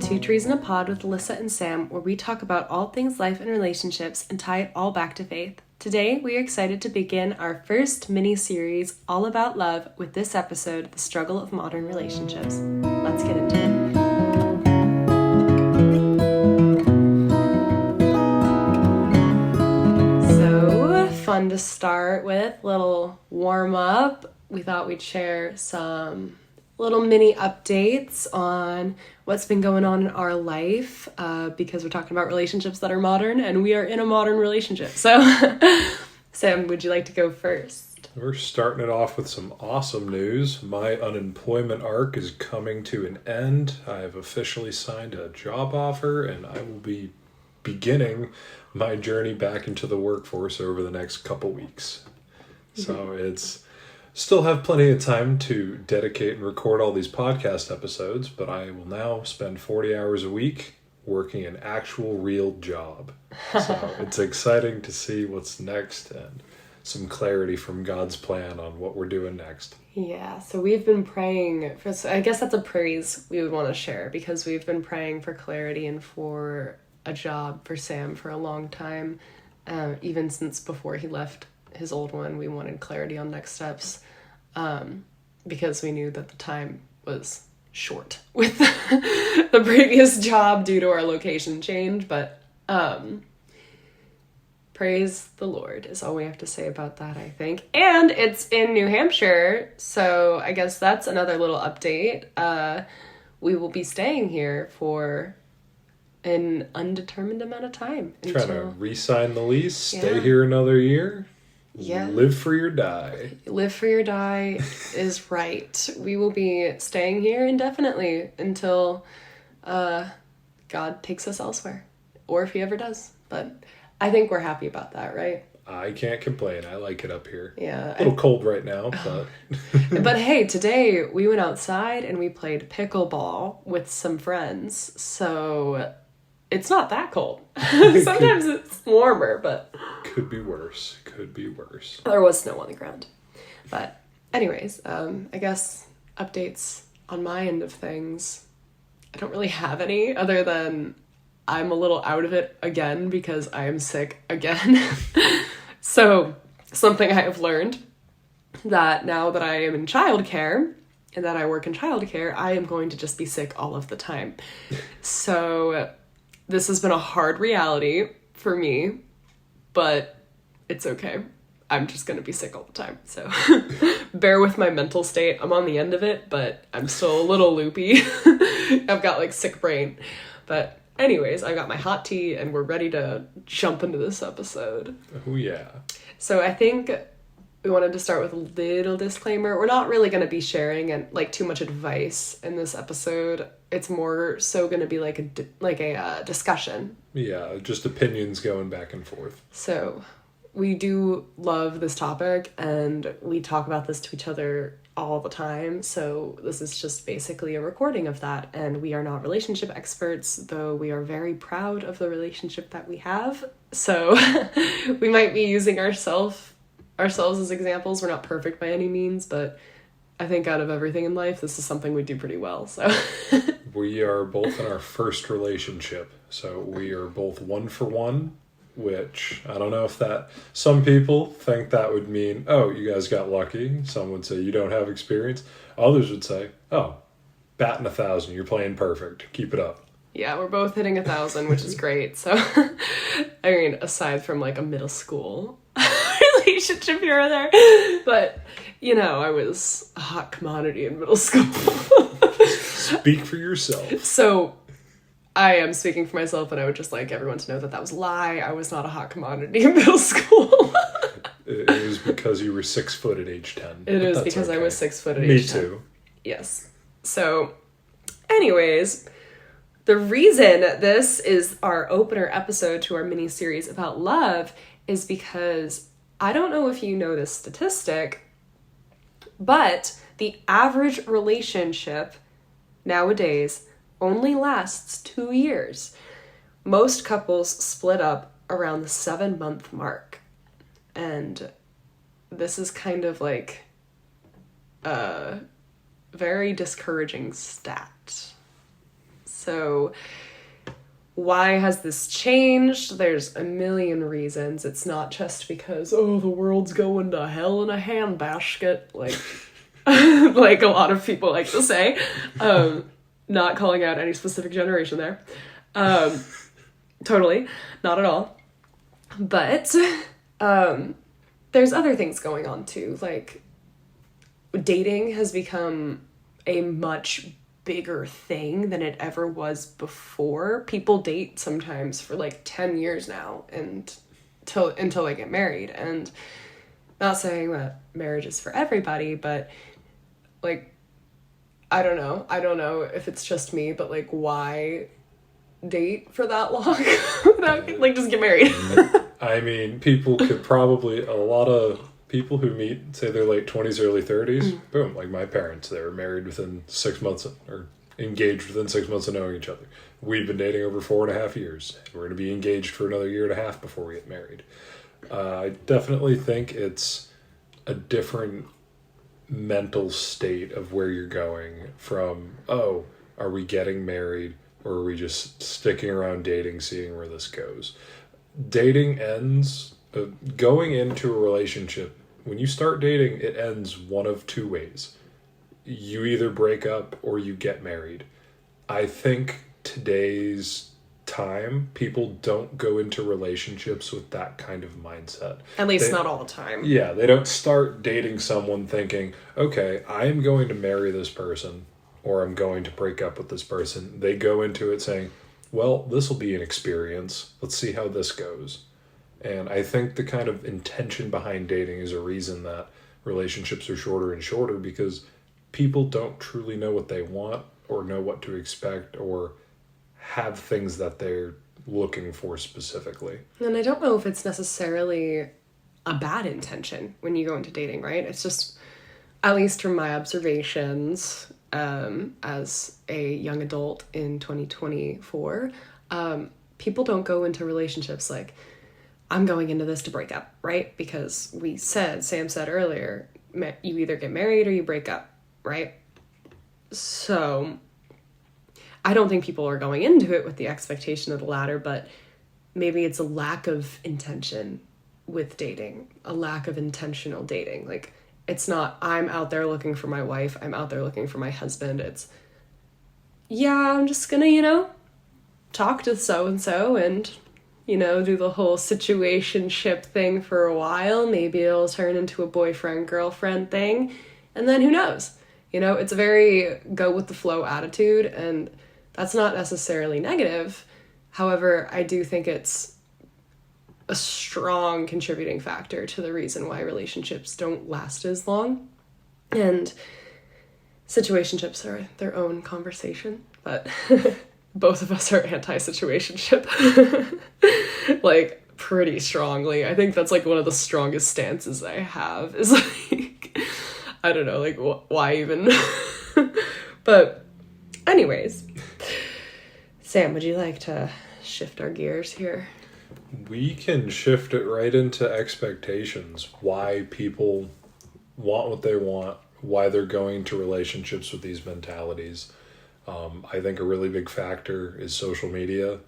Two Trees in a Pod with Alyssa and Sam, where we talk about all things life and relationships and tie it all back to faith. Today, we are excited to begin our first mini-series all about love with this episode, The Struggle of Modern Relationships. Let's get into it. So, fun to start with, little warm-up. We thought we'd share some little mini updates on what's been going on in our life, because we're talking about relationships that are modern, and we are in a modern relationship. So, Sam, would you like to go first? We're starting it off with some awesome news. My unemployment arc is coming to an end. I have officially signed a job offer, and I will be beginning my journey back into the workforce over the next couple weeks. So it's still have plenty of time to dedicate and record all these podcast episodes, but I will now spend 40 hours a week working an actual real job. So it's exciting to see what's next and some clarity from God's plan on what we're doing next. Yeah, so we've been praying for, I guess that's a praise we would want to share, because we've been praying for clarity and for a job for Sam for a long time. Even since before he left his old one, we wanted clarity on next steps, because we knew that the time was short with the previous job due to our location change. But praise the Lord is all we have to say about that, I think. And it's in New Hampshire, so I guess that's another little update. We will be staying here for an undetermined amount of time. Trying to re-sign the lease, stay here another year. Yeah. Live free or die. Live free or die is right. We will be staying here indefinitely until God takes us elsewhere, or if he ever does. But I think we're happy about that, right? I can't complain. I like it up here. Yeah. A little cold right now, but... But hey, today we went outside and we played pickleball with some friends, so it's not that cold. Sometimes it's warmer, but... Could be worse. Could be worse. There was snow on the ground. But anyways, I guess updates on my end of things. I don't really have any other than I'm a little out of it again because I am sick again. So something I have learned, that now that I am in childcare and that I work in childcare, I am going to just be sick all of the time. So this has been a hard reality for me, but it's okay. I'm just going to be sick all the time. So bear with my mental state. I'm on the end of it, but I'm still a little loopy. I've got like sick brain. But anyways, I got my hot tea and we're ready to jump into this episode. Oh yeah. So I think we wanted to start with a little disclaimer. We're not really going to be sharing like too much advice in this episode. It's more so going to be like a discussion. Yeah, just opinions going back and forth. So we do love this topic and we talk about this to each other all the time. So this is just basically a recording of that. And we are not relationship experts, though we are very proud of the relationship that we have. So we might be using ourselves as examples. We're not perfect by any means, but I think out of everything in life, this is something we do pretty well. So we are both in our first relationship. So we are both 1 for 1. Which, I don't know if that... Some people think that would mean, oh, you guys got lucky. Some would say you don't have experience. Others would say, oh, batting 1,000. You're playing perfect. Keep it up. Yeah, we're both hitting 1,000, which is great. So, I mean, aside from like a middle school relationship here or there. But, you know, I was a hot commodity in middle school. Speak for yourself. So I am speaking for myself, and I would just like everyone to know that was a lie. I was not a hot commodity in middle school. It was because you were 6 foot at age 10. It is because okay. I was 6 foot at age 10. Me too. Yes. So, anyways, the reason this is our opener episode to our mini-series about love is because I don't know if you know this statistic, but the average relationship nowadays only lasts 2 years. Most couples split up around the 7-month mark. And this is kind of like a very discouraging stat. So why has this changed? There's a million reasons. It's not just because, oh, the world's going to hell in a handbasket, like like a lot of people like to say. Not calling out any specific generation there. Totally. Not at all. But there's other things going on too. Like, dating has become a much bigger thing than it ever was before. People date sometimes for like 10 years now and until they get married. And not saying that marriage is for everybody, but like, I don't know if it's just me, but like, why date for that long? Like, just get married. I mean, people could probably, a lot of people who meet, say they're late 20s, early 30s, boom, like my parents, they were married within 6 months, or engaged within 6 months of knowing each other. We've been dating over 4.5 years. We're going to be engaged for another 1.5 years before we get married. I definitely think it's a different mental state of where you're going from, oh, are we getting married, or are we just sticking around dating, seeing where this goes? Dating ends, going into a relationship, when you start dating, it ends one of two ways. You either break up or you get married. I think today's time, people don't go into relationships with that kind of mindset. At least not all the time. Yeah, they don't start dating someone thinking, okay, I'm going to marry this person or I'm going to break up with this person. They go into it saying, well, this will be an experience. Let's see how this goes. And I think the kind of intention behind dating is a reason that relationships are shorter and shorter, because people don't truly know what they want or know what to expect or have things that they're looking for specifically. And I don't know if it's necessarily a bad intention when you go into dating, right? It's just, at least from my observations as a young adult in 2024, people don't go into relationships like, I'm going into this to break up, right? Because Sam said earlier, you either get married or you break up, right? So I don't think people are going into it with the expectation of the latter, but maybe it's a lack of intention with dating, a lack of intentional dating. Like, it's not, I'm out there looking for my wife, I'm out there looking for my husband. It's, yeah, I'm just gonna, talk to so-and-so and, do the whole situationship thing for a while. Maybe it'll turn into a boyfriend-girlfriend thing. And then who knows? It's a very go-with-the-flow attitude, and that's not necessarily negative. However, I do think it's a strong contributing factor to the reason why relationships don't last as long. And situationships are their own conversation, but both of us are anti-situationship. Like, pretty strongly. I think that's like one of the strongest stances I have, is like, I don't know, like, why even? But anyways, Sam, would you like to shift our gears here? We can shift it right into expectations, why people want what they want, why they're going to relationships with these mentalities. I think a really big factor is social media.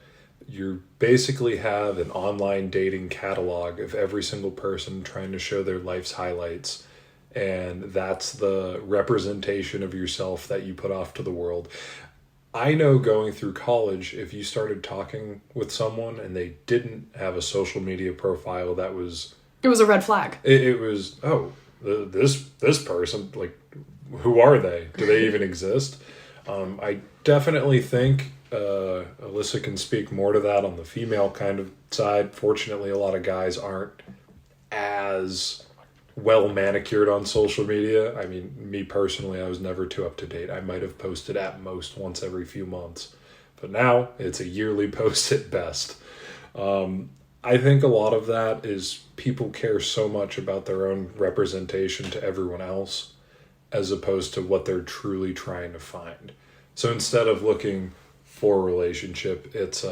You basically have an online dating catalog of every single person trying to show their life's highlights, and that's the representation of yourself that you put off to the world. I know going through college, if you started talking with someone and they didn't have a social media profile that was... It was a red flag. It was, oh, this person, like, who are they? Do they even exist? I definitely think Alyssa can speak more to that on the female kind of side. Fortunately, a lot of guys aren't as well manicured on social media. I mean, me personally, I was never too up to date. I might have posted at most once every few months, but now it's a yearly post at best. I think a lot of that is people care so much about their own representation to everyone else as opposed to what they're truly trying to find. So instead of looking for a relationship, it's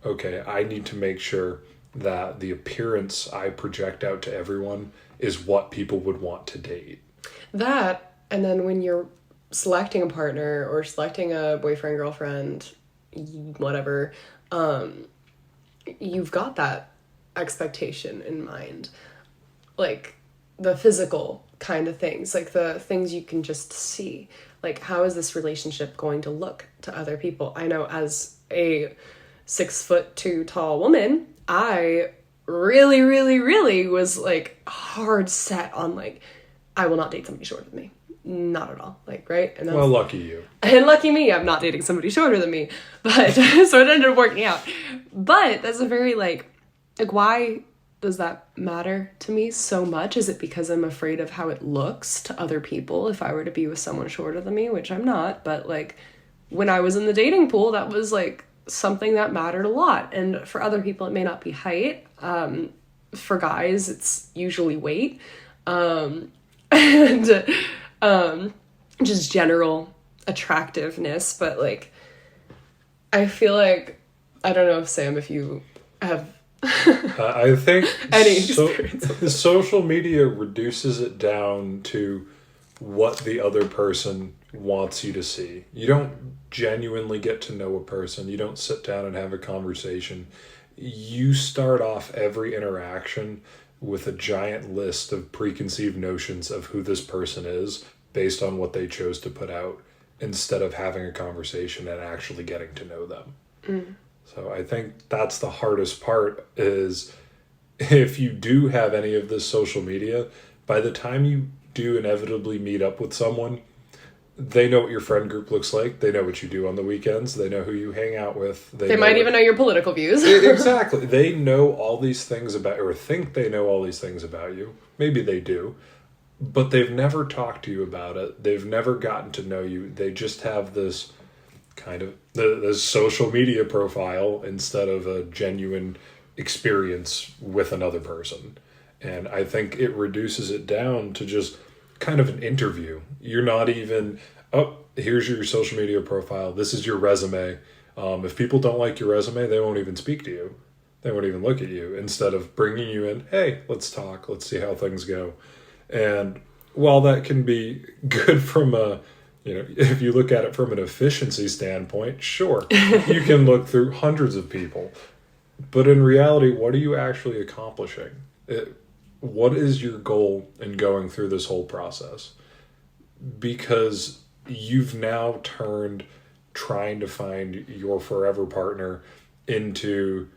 okay, I need to make sure that the appearance I project out to everyone is what people would want to date. That, and then when you're selecting a partner or selecting a boyfriend, girlfriend, whatever, you've got that expectation in mind. Like, the physical kind of things, like the things you can just see. Like, how is this relationship going to look to other people? I know as a 6'2" tall woman, I really, really, really was, like, hard set on, like, I will not date somebody shorter than me. Not at all. Like, right? And well, lucky you. And lucky me, I'm not dating somebody shorter than me. But, so it ended up working out. But that's a very, like, why does that matter to me so much? Is it because I'm afraid of how it looks to other people if I were to be with someone shorter than me, which I'm not, but, like, when I was in the dating pool, that was, like, something that mattered a lot. And for other people, it may not be height. For guys, it's usually weight. And just general attractiveness. But, like, I feel like, I don't know if, Sam, if you have I think any social media reduces it down to what the other person wants you to see. You don't genuinely get to know a person. You don't sit down and have a conversation. You start off every interaction with a giant list of preconceived notions of who this person is based on what they chose to put out, instead of having a conversation and actually getting to know them. So I think that's the hardest part, is if you do have any of this social media, by the time you do inevitably meet up with someone, they know what your friend group looks like. They know what you do on the weekends. They know who you hang out with. They might even know your political views. Exactly. They know all these things about, or think they know all these things about you. Maybe they do. But they've never talked to you about it. They've never gotten to know you. They just have this kind of the social media profile instead of a genuine experience with another person. And I think it reduces it down to just kind of an interview. You're not even, oh, here's your social media profile. This is your resume. If people don't like your resume, they won't even speak to you. They won't even look at you, instead of bringing you in. Hey, let's talk. Let's see how things go. And while that can be good from a, if you look at it from an efficiency standpoint, sure, you can look through hundreds of people. But in reality, what are you actually accomplishing? What is your goal in going through this whole process? Because you've now turned trying to find your forever partner into,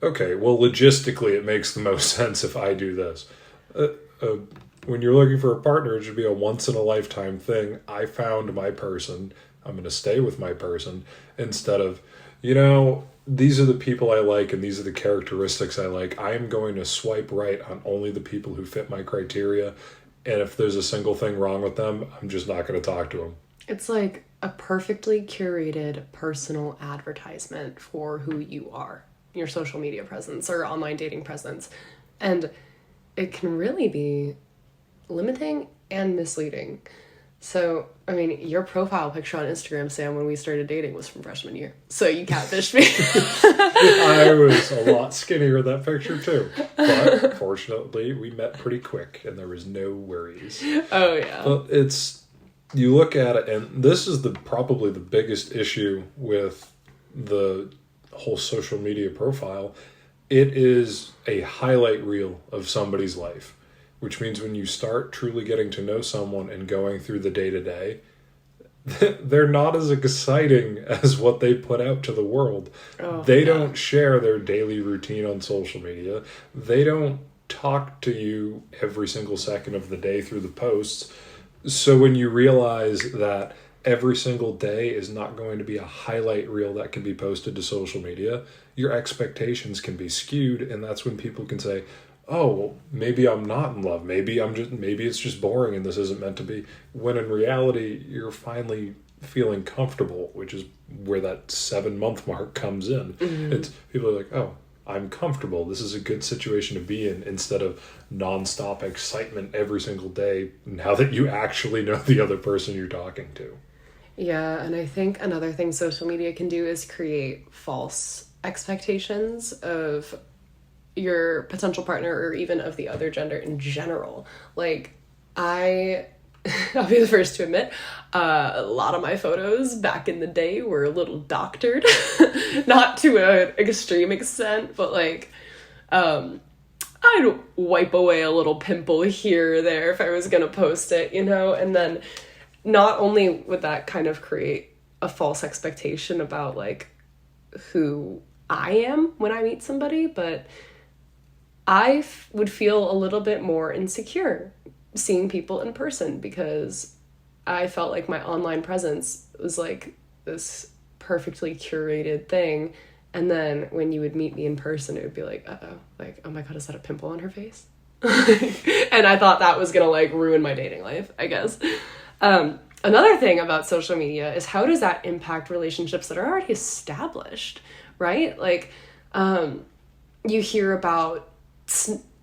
okay, well, logistically, it makes the most sense if I do this. When you're looking for a partner, it should be a once-in-a-lifetime thing. I found my person. I'm going to stay with my person, instead of, these are the people I like and these are the characteristics I like. I am going to swipe right on only the people who fit my criteria. And if there's a single thing wrong with them, I'm just not going to talk to them. It's like a perfectly curated personal advertisement for who you are, your social media presence or online dating presence. And it can really be limiting and misleading. So, I mean, your profile picture on Instagram, Sam, when we started dating was from freshman year. So you catfished me. I was a lot skinnier in that picture too. But fortunately, we met pretty quick and there was no worries. Oh, yeah. But you look at it, and this is probably the biggest issue with the whole social media profile. It is a highlight reel of somebody's life. Which means when you start truly getting to know someone and going through the day-to-day, they're not as exciting as what they put out to the world. They don't share their daily routine on social media. They don't talk to you every single second of the day through the posts. So when you realize that every single day is not going to be a highlight reel that can be posted to social media, your expectations can be skewed, and that's when people can say, oh, well, maybe I'm not in love. Maybe it's just boring and this isn't meant to be. When in reality, you're finally feeling comfortable, which is where that 7-month mark comes in. Mm-hmm. It's people are like, oh, I'm comfortable. This is a good situation to be in, instead of nonstop excitement every single day now that you actually know the other person you're talking to. Yeah, and I think another thing social media can do is create false expectations of your potential partner, or even of the other gender in general. Like, I I'll be the first to admit, a lot of my photos back in the day were a little doctored. Not to an extreme extent, but like, I'd wipe away a little pimple here or there if I was gonna post it, you know? And then not only would that kind of create a false expectation about like who I am when I meet somebody, but I would feel a little bit more insecure seeing people in person because I felt like my online presence was like this perfectly curated thing. And then when you would meet me in person, it would be like, uh-oh, like, oh my God, is that a pimple on her face? And I thought that was gonna like ruin my dating life, I guess. Another thing about social media is how does that impact relationships that are already established, right? Like, you hear about,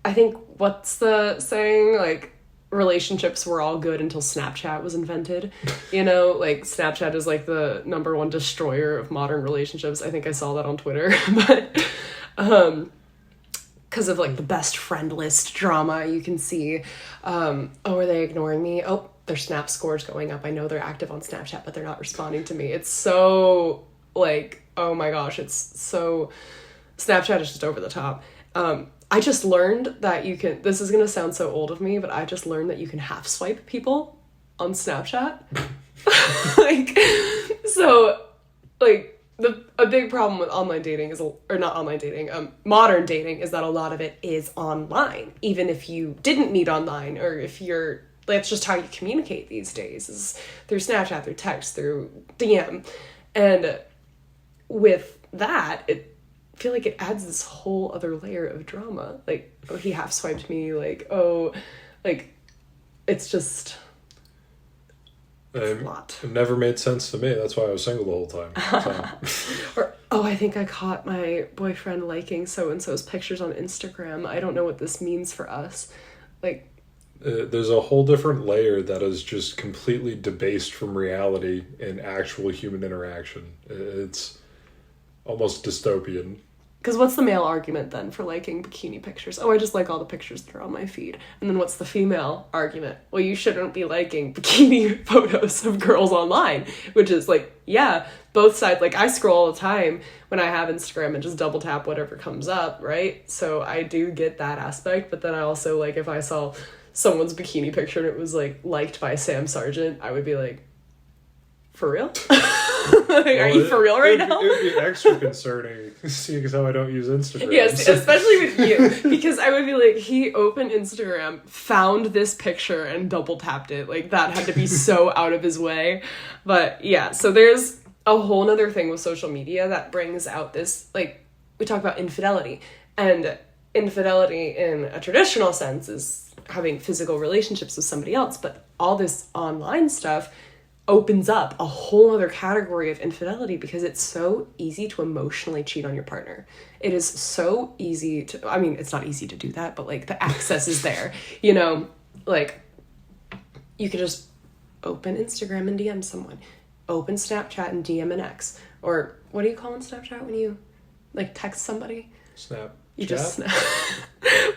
I think, what's the saying? Like, relationships were all good until Snapchat was invented. You know, like, Snapchat is like the #1 destroyer of modern relationships. I think I saw that on Twitter. But, because of like the best friend list drama you can see. Oh, are they ignoring me? Oh, their Snap score's going up. I know they're active on Snapchat, but they're not responding to me. It's so like, oh my gosh, it's so, Snapchat is just over the top. I just learned that you can, this is going to sound so old of me, but I just learned that you can half swipe people on Snapchat. Like, so, like, a big problem with online dating is, or not online dating, modern dating is that a lot of it is online. Even if you didn't meet online, or if you're, that's just how you communicate these days, is through Snapchat, through text, through DM. And with that, I feel like it adds this whole other layer of drama. Like, oh, he half swiped me, like, oh, like, it's just, it's a lot. It never made sense to me. That's why I was single the whole time. So. Or, oh, I think I caught my boyfriend liking so-and-so's pictures on Instagram. I don't know what this means for us. Like, there's a whole different layer that is just completely debased from reality in actual human interaction. It's almost dystopian. Because what's the male argument then for liking bikini pictures? Oh, I just like all the pictures that are on my feed. And then what's the female argument? Well, you shouldn't be liking bikini photos of girls online. Which is like, yeah, both sides. Like, I scroll all the time when I have Instagram and just double tap whatever comes up, right? So I do get that aspect. But then I also, like, if I saw someone's bikini picture and it was, like, liked by Sam Sargent, I would be like, for real? Like, are you for real right now? It would be extra concerning, seeing as how I don't use Instagram. Yes, especially with you. Because I would be like, he opened Instagram, found this picture, and double tapped it. Like, that had to be so out of his way. But yeah, so there's a whole nother thing with social media that brings out this, like, we talk about infidelity. And infidelity in a traditional sense is having physical relationships with somebody else. But all this online stuff opens up a whole other category of infidelity because it's so easy to emotionally cheat on your partner. It is so easy to, I mean, it's not easy to do that, but like the access is there, you know, like you could just open Instagram and DM someone, open Snapchat and DM an ex, or what do you call on Snapchat when you like text somebody? Snap. You just snap.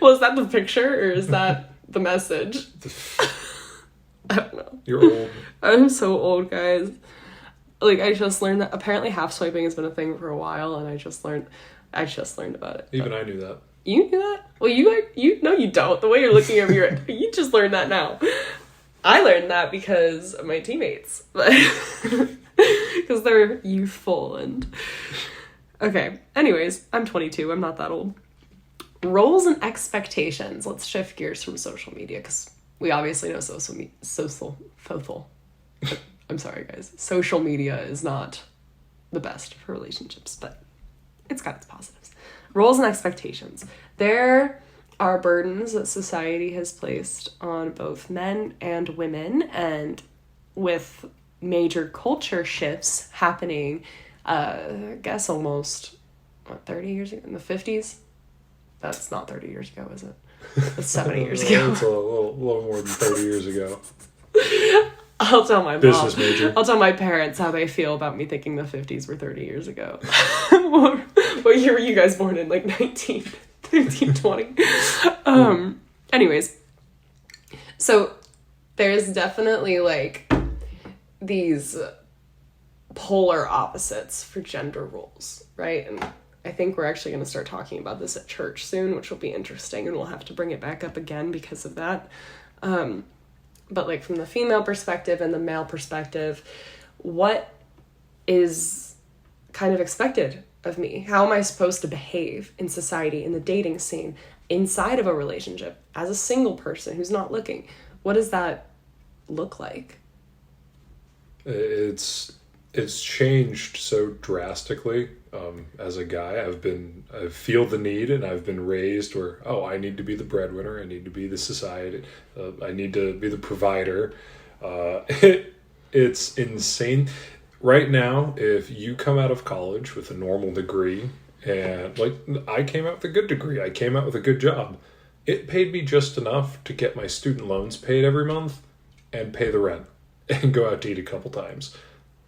Well, is that the picture or is that the message? I don't know. You're old. I'm so old, guys. Like, I just learned that apparently half swiping has been a thing for a while, and I just learned about it. Even I knew that. You knew that? Well, no, you don't. The way you're looking over your, you just learned that now. I learned that because of my teammates, because they're youthful and. Okay. Anyways, I'm 22. I'm not that old. Roles and expectations. Let's shift gears from social media because we obviously know social. I'm sorry, guys. Social media is not the best for relationships, but it's got its positives. Roles and expectations. There are burdens that society has placed on both men and women, and with major culture shifts happening, I guess almost, 30 years ago? In the 50s? That's not 30 years ago, is it? That's 70 years ago. It's a little more than 30 years ago. I'll tell my mom. Business major. I'll tell my parents how they feel about me thinking the 50s were 30 years ago. What year were you guys born in? Like 1920? Anyways. So There's definitely like these polar opposites for gender roles, right? And I think we're actually going to start talking about this at church soon, which will be interesting, and we'll have to bring it back up again because of that. But like from the female perspective and the male perspective, what is kind of expected of me? How am I supposed to behave in society, in the dating scene, inside of a relationship, as a single person who's not looking? What does that look like? It's changed so drastically. As a guy, I feel the need, and I've been raised where, I need to be the breadwinner, I need to be the society, I need to be the provider. It's insane. Right now, if you come out of college with a normal degree, and like I came out with a good degree, I came out with a good job, it paid me just enough to get my student loans paid every month and pay the rent and go out to eat a couple times.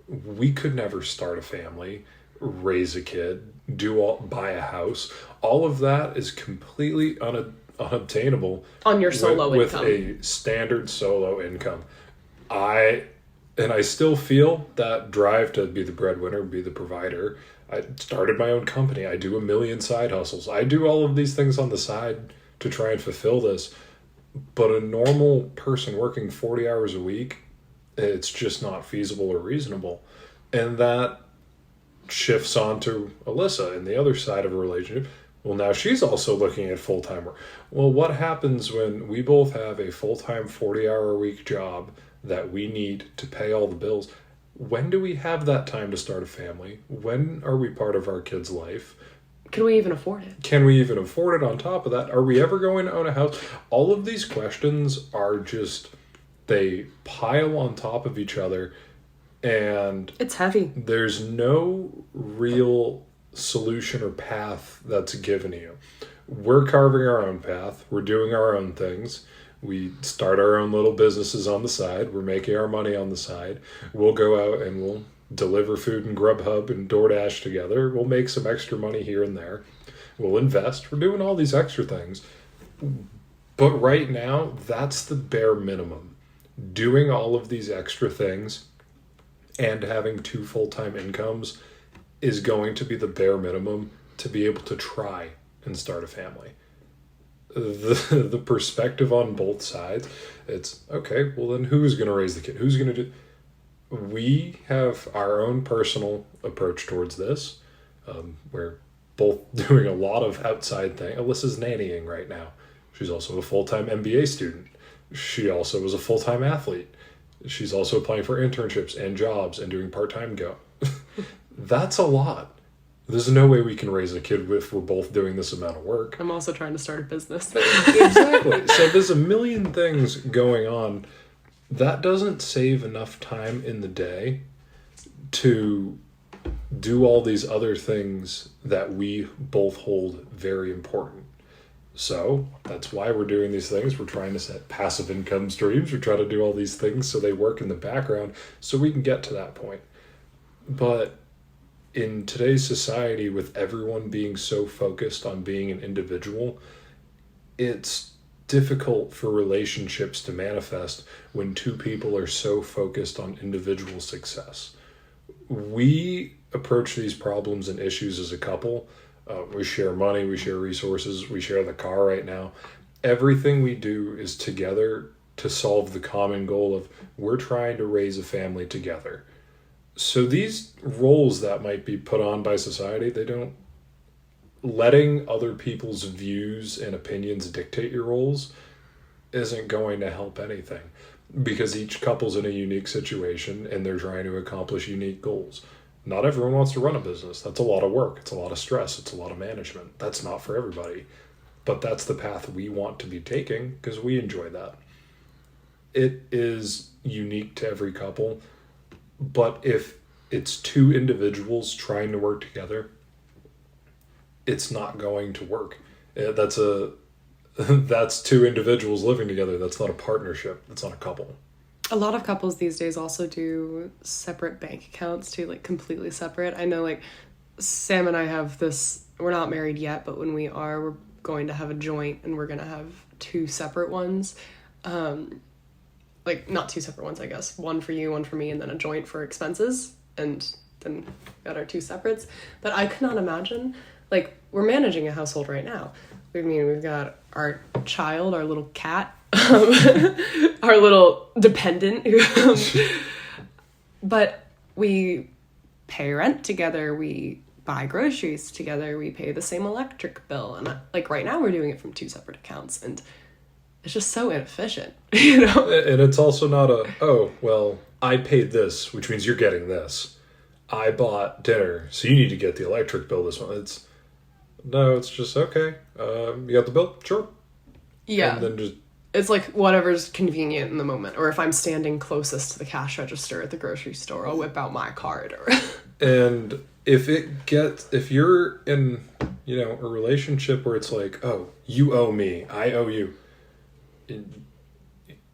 We could never start a family, raise a kid, buy a house. All of that is completely unobtainable on your solo income. With a standard solo income. I still feel that drive to be the breadwinner, be the provider. I started my own company. I do a million side hustles. I do all of these things on the side to try and fulfill this. But a normal person working 40 hours a week, it's just not feasible or reasonable. And that shifts on to Alyssa and the other side of a relationship. Well, now she's also looking at full-time work. Well, what happens when we both have a full-time 40-hour-a-week job that we need to pay all the bills? When do we have that time to start a family? When are we part of our kid's life? Can we even afford it? Can we even afford it on top of that? Are we ever going to own a house? All of these questions are just... they pile on top of each other, and it's heavy. There's no real solution or path that's given you. We're carving our own path. We're doing our own things. We start our own little businesses on the side. We're making our money on the side. We'll go out and we'll deliver food in Grubhub and DoorDash together. We'll make some extra money here and there. We'll invest. We're doing all these extra things. But right now, that's the bare minimum. Doing all of these extra things and having 2 full-time incomes is going to be the bare minimum to be able to try and start a family. The perspective on both sides, it's, okay, well then who's going to raise the kid? Who's going to do... We have our own personal approach towards this. We're both doing a lot of outside things. Alyssa's nannying right now. She's also a full-time MBA student. She also was a full-time athlete. She's also applying for internships and jobs and doing part-time go. That's a lot. There's no way we can raise a kid if we're both doing this amount of work. I'm also trying to start a business. Exactly. So there's a million things going on. That doesn't save enough time in the day to do all these other things that we both hold very important. So that's why we're doing these things. We're trying to set passive income streams. We're trying to do all these things so they work in the background so we can get to that point. But in today's society, with everyone being so focused on being an individual, it's difficult for relationships to manifest when 2 people are so focused on individual success. We approach these problems and issues as a couple. We share money, we share resources, we share the car right now. Everything we do is together to solve the common goal of we're trying to raise a family together. So these roles that might be put on by society, they don't... letting other people's views and opinions dictate your roles isn't going to help anything, because each couple's in a unique situation and they're trying to accomplish unique goals. Not everyone wants to run a business. That's a lot of work. It's a lot of stress. It's a lot of management. That's not for everybody. But that's the path we want to be taking because we enjoy that. It is unique to every couple. But if it's 2 individuals trying to work together, it's not going to work. That's 2 individuals living together. That's not a partnership. That's not a couple. A lot of couples these days also do separate bank accounts too, like completely separate. I know like Sam and I have this, we're not married yet, but when we are, we're going to have a joint and we're going to have 2 separate ones. like, not two separate ones, I guess. One for you, one for me, and then a joint for expenses, and then got our two separates. But I could not imagine, like, we're managing a household right now. We've got our child, our little cat, our little dependent, but we pay rent together, we buy groceries together, we pay the same electric bill, and like right now we're doing it from two separate accounts, and it's just so inefficient, you know? And it's also not I paid this, which means you're getting this. I bought dinner, so you need to get the electric bill this month. It's just, okay, you got the bill? Sure. Yeah. And then just... It's like whatever's convenient in the moment. Or if I'm standing closest to the cash register at the grocery store, I'll whip out my card. And if you're in, a relationship where it's like, oh, you owe me, I owe you.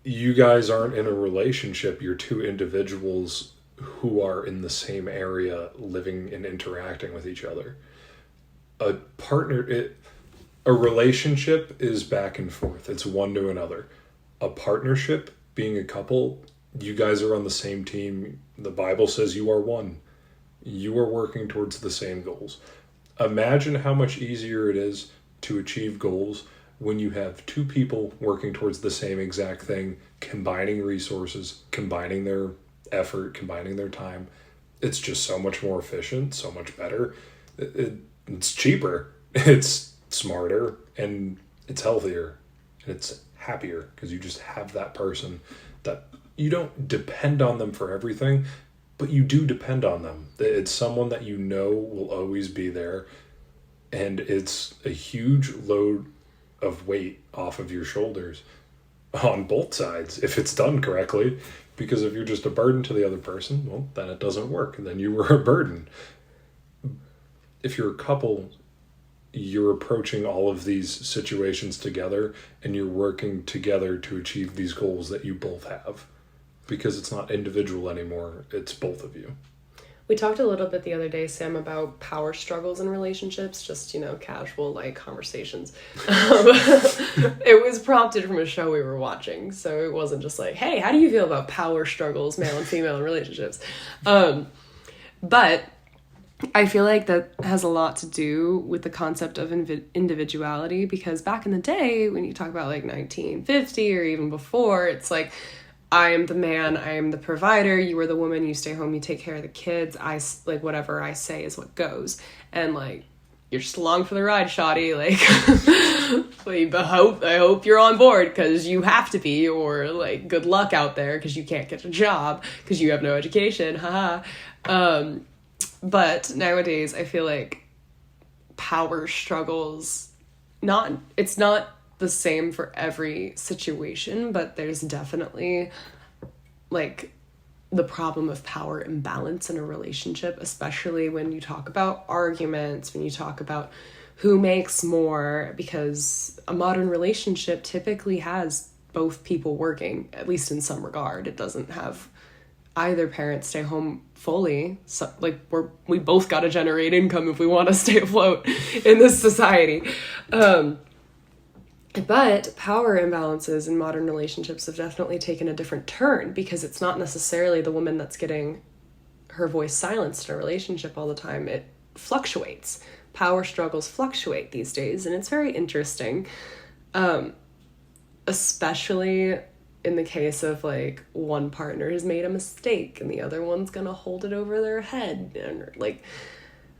You guys aren't in a relationship. You're two individuals who are in the same area, living and interacting with each other. A relationship is back and forth. It's one to another. A partnership, being a couple, you guys are on the same team. The Bible says you are one. You are working towards the same goals. Imagine how much easier it is to achieve goals when you have two people working towards the same exact thing, combining resources, combining their effort, combining their time. It's just so much more efficient, so much better. It's cheaper, it's smarter, and it's healthier, and it's happier because you just have that person that you don't depend on them for everything, but you do depend on them. It's someone that will always be there, and it's a huge load of weight off of your shoulders on both sides if it's done correctly, because if you're just a burden to the other person, well, then it doesn't work, and then you were a burden. If you're a couple, you're approaching all of these situations together, and you're working together to achieve these goals that you both have, because it's not individual anymore, it's both of you. We talked a little bit the other day, Sam, about power struggles in relationships, just, casual, conversations. It was prompted from a show we were watching, so it wasn't just like, hey, how do you feel about power struggles, male and female, in relationships? But I feel like that has a lot to do with the concept of individuality, because back in the day, when you talk about 1950 or even before, it's like, I am the man, I am the provider, you are the woman, you stay home, you take care of the kids, whatever I say is what goes. And you're just along for the ride, shoddy, I hope you're on board because you have to be, or good luck out there because you can't get a job because you have no education, haha. But nowadays I feel like power struggles, it's not the same for every situation, but there's definitely the problem of power imbalance in a relationship, especially when you talk about arguments, when you talk about who makes more, because a modern relationship typically has both people working, at least in some regard. It doesn't have either parent stay home fully. So, we both got to generate income if we want to stay afloat in this society. But power imbalances in modern relationships have definitely taken a different turn, because it's not necessarily the woman that's getting her voice silenced in a relationship all the time. It fluctuates. Power struggles fluctuate these days, and it's very interesting, especially in the case of one partner has made a mistake and the other one's gonna hold it over their head, and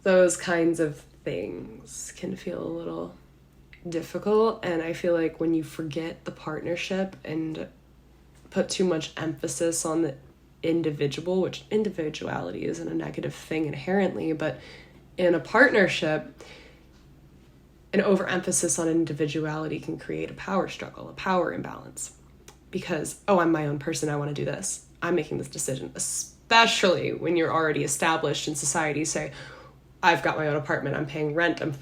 those kinds of things can feel a little difficult. And I feel like when you forget the partnership and put too much emphasis on the individual, which individuality isn't a negative thing inherently, but in a partnership, an overemphasis on individuality can create a power struggle, a power imbalance, because, I'm my own person, I want to do this, I'm making this decision, especially when you're already established in society. Say, I've got my own apartment, I'm paying rent, I'm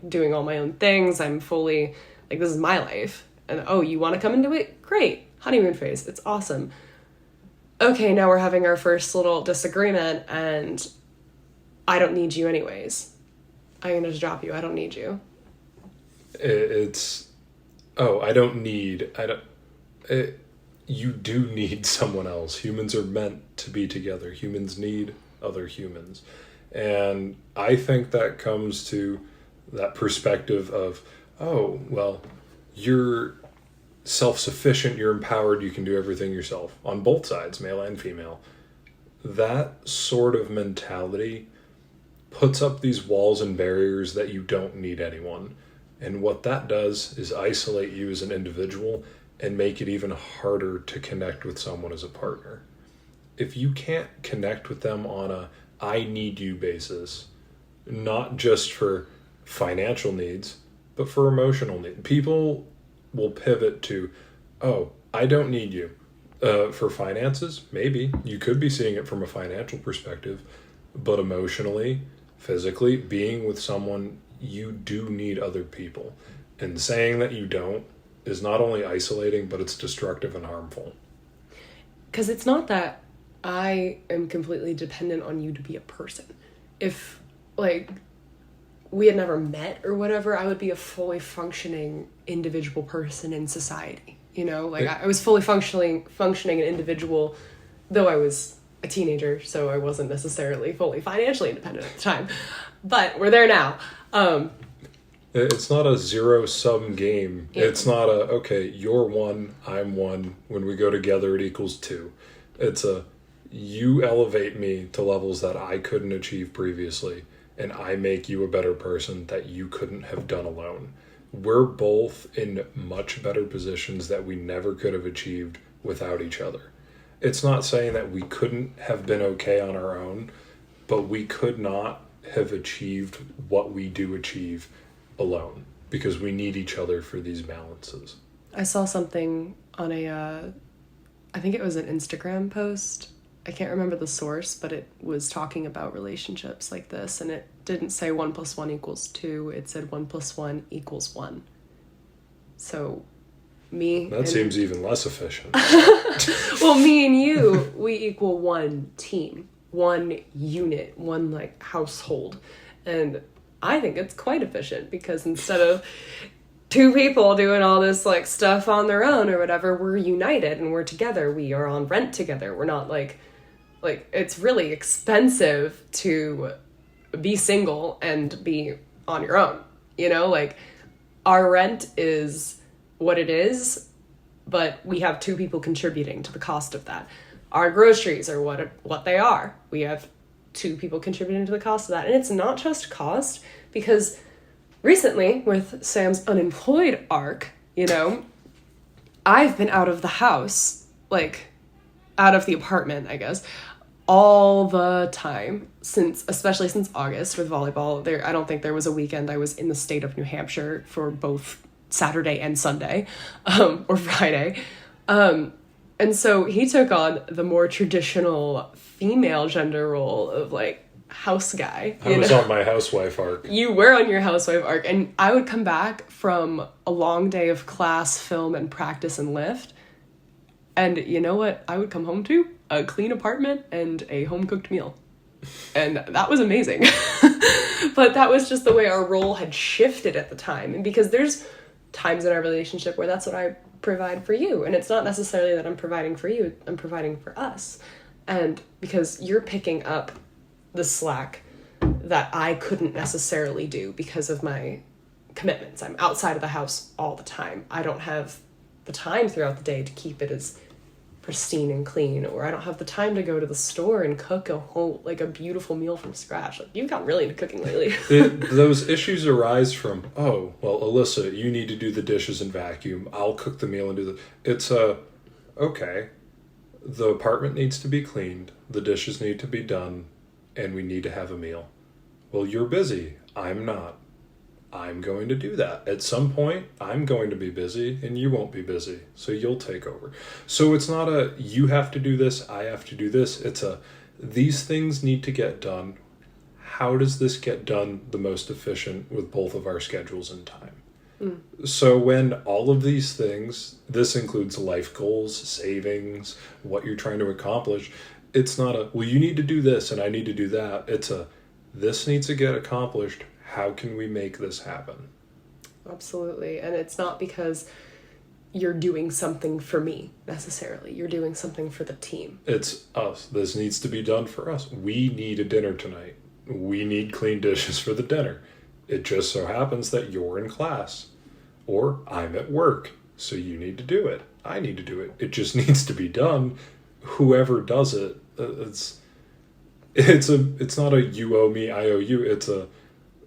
doing all my own things, I'm fully this is my life, and you want to come into it? Great, honeymoon phase, it's awesome. Okay, now we're having our first little disagreement, and I don't need you anyways. I'm gonna just drop you. I don't need you. you do need someone else. Humans are meant to be together. Humans need other humans. And I think that comes to that perspective of, oh, well, you're self-sufficient, you're empowered, you can do everything yourself on both sides, male and female. That sort of mentality puts up these walls and barriers that you don't need anyone. And what that does is isolate you as an individual and make it even harder to connect with someone as a partner. If you can't connect with them on a I need you basis, not just for financial needs, but for emotional needs, people will pivot to, oh, I don't need you. For finances, maybe. You could be seeing it from a financial perspective, but emotionally, physically, being with someone, you do need other people. And saying that you don't is not only isolating, but it's destructive and harmful. Because it's not that I am completely dependent on you to be a person. If, like, we had never met or whatever, I would be a fully functioning individual person in society. You know, like, I was fully functioning an individual, though I was a teenager, so I wasn't necessarily fully financially independent at the time. But we're there now. It's not a zero-sum game. Yeah. It's not a, okay, you're one, I'm one. When we go together, it equals two. It's a, you elevate me to levels that I couldn't achieve previously, and I make you a better person that you couldn't have done alone. We're both in much better positions that we never could have achieved without each other. It's not saying that we couldn't have been okay on our own, but we could not have achieved what we do achieve alone because we need each other for these balances. I saw something on I think it was an Instagram post. I can't remember the source, but it was talking about relationships like this, and it didn't say 1 + 1 = 2. It said 1 + 1 = 1. So me... That seems even less efficient. Well, me and you, we equal one team, one unit, one, like, household. And I think it's quite efficient because instead of two people doing all this, like, stuff on their own or whatever, we're united and we're together. We are on rent together. We're not, like, it's really expensive to be single and be on your own, you know? Like, our rent is what it is, but we have two people contributing to the cost of that. Our groceries are what they are. We have two people contributing to the cost of that. And it's not just cost, because recently, with Sam's unemployed arc, you know, I've been out of the house, like, out of the apartment, I guess, all the time, especially since August with volleyball. I don't think there was a weekend I was in the state of New Hampshire for both Saturday and Sunday, or Friday. And so he took on the more traditional female gender role of, like, house guy. I was on my housewife arc. You were on your housewife arc, and I would come back from a long day of class, film, and practice and lift, and you know what I would come home to? A clean apartment and a home-cooked meal. And that was amazing. But that was just the way our role had shifted at the time. And because there's times in our relationship where that's what I provide for you. And it's not necessarily that I'm providing for you, I'm providing for us. And because you're picking up the slack that I couldn't necessarily do because of my commitments. I'm outside of the house all the time. I don't have the time throughout the day to keep it as pristine and clean, or I don't have the time to go to the store and cook a beautiful meal from scratch. Like, you've gotten really into cooking lately. Those issues arise from, oh, well, Alyssa, you need to do the dishes and vacuum. I'll cook the meal and do it's okay, the apartment needs to be cleaned, the dishes need to be done, and we need to have a meal. Well, you're busy. I'm not. I'm going to do that. At some point, I'm going to be busy and you won't be busy. So you'll take over. So it's not a, you have to do this, I have to do this. It's a, these things need to get done. How does this get done the most efficient with both of our schedules and time? So when all of these things, this includes life goals, savings, what you're trying to accomplish, it's not a, well, you need to do this and I need to do that. It's a, this needs to get accomplished. How can we make this happen? Absolutely. And it's not because you're doing something for me necessarily. You're doing something for the team. It's us. This needs to be done for us. We need a dinner tonight. We need clean dishes for the dinner. It just so happens that you're in class or I'm at work. So you need to do it. I need to do it. It just needs to be done. Whoever does it, it's not a you owe me, I owe you. It's a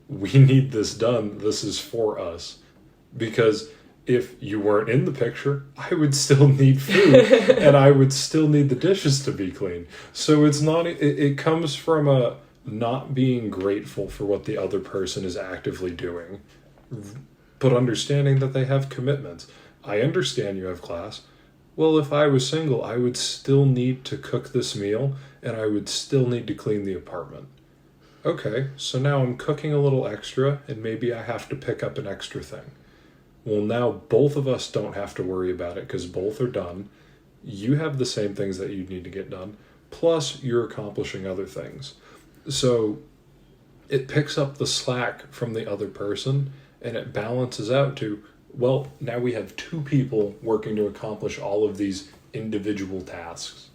we need this done. This is for us. Because if you weren't in the picture, I would still need food and I would still need the dishes to be clean. So it's not, it comes from a not being grateful for what the other person is actively doing, but understanding that they have commitments. I understand you have class. Well, if I was single, I would still need to cook this meal and I would still need to clean the apartment. Okay, so now I'm cooking a little extra and maybe I have to pick up an extra thing. Well, now both of us don't have to worry about it because both are done. You have the same things that you need to get done, plus you're accomplishing other things. So it picks up the slack from the other person and it balances out to, well, now we have two people working to accomplish all of these individual tasks.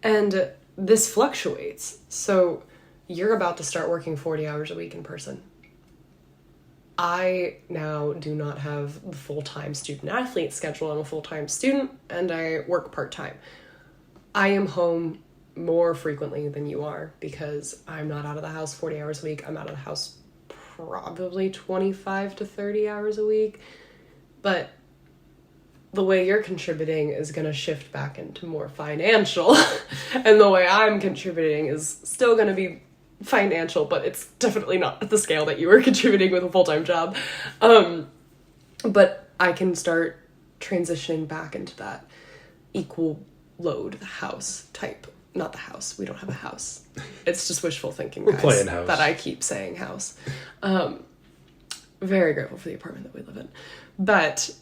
And this fluctuates. So you're about to start working 40 hours a week in person. I now do not have the full-time student-athlete schedule. I'm a full-time student, and I work part-time. I am home more frequently than you are because I'm not out of the house 40 hours a week. I'm out of the house probably 25 to 30 hours a week. But the way you're contributing is going to shift back into more financial. And the way I'm contributing is still going to be financial, but it's definitely not at the scale that you were contributing with a full-time job. But I can start transitioning back into that equal load, the house type. Not the house. We don't have a house. It's just wishful thinking, guys. We're playing house. That I keep saying house. Very grateful for the apartment that we live in. But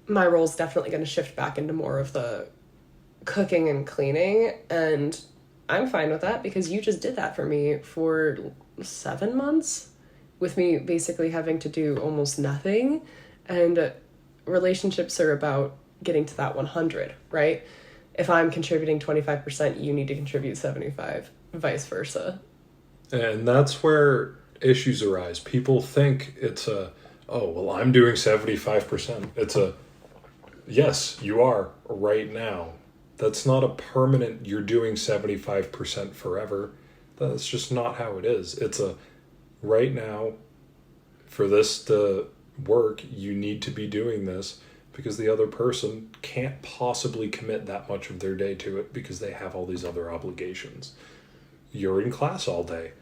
my role is definitely going to shift back into more of the cooking and cleaning, and I'm fine with that because you just did that for me for 7 months with me basically having to do almost nothing. And relationships are about getting to that 100, right? If I'm contributing 25%, you need to contribute 75, vice versa. And that's where issues arise. People think it's I'm doing 75%. It's yes, you are right now. That's not a permanent, you're doing 75% forever. That's just not how it is. It's right now, for this to work, you need to be doing this because the other person can't possibly commit that much of their day to it because they have all these other obligations. You're in class all day.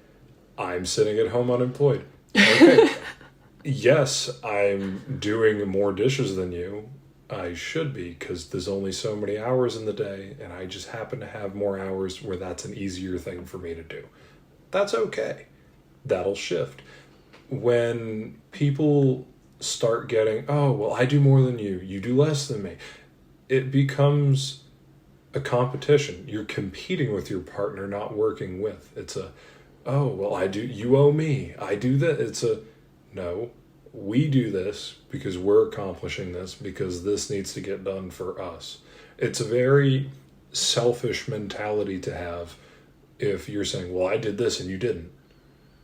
I'm sitting at home unemployed. Okay. Yes, I'm doing more dishes than you. I should be, because there's only so many hours in the day, and I just happen to have more hours where that's an easier thing for me to do. That's okay. That'll shift. When people start getting, I do more than you, you do less than me, it becomes a competition. You're competing with your partner, not working with. It's I do, you owe me, I do that. It's no. We do this because we're accomplishing this because this needs to get done for us. It's a very selfish mentality to have if you're saying, well, I did this and you didn't.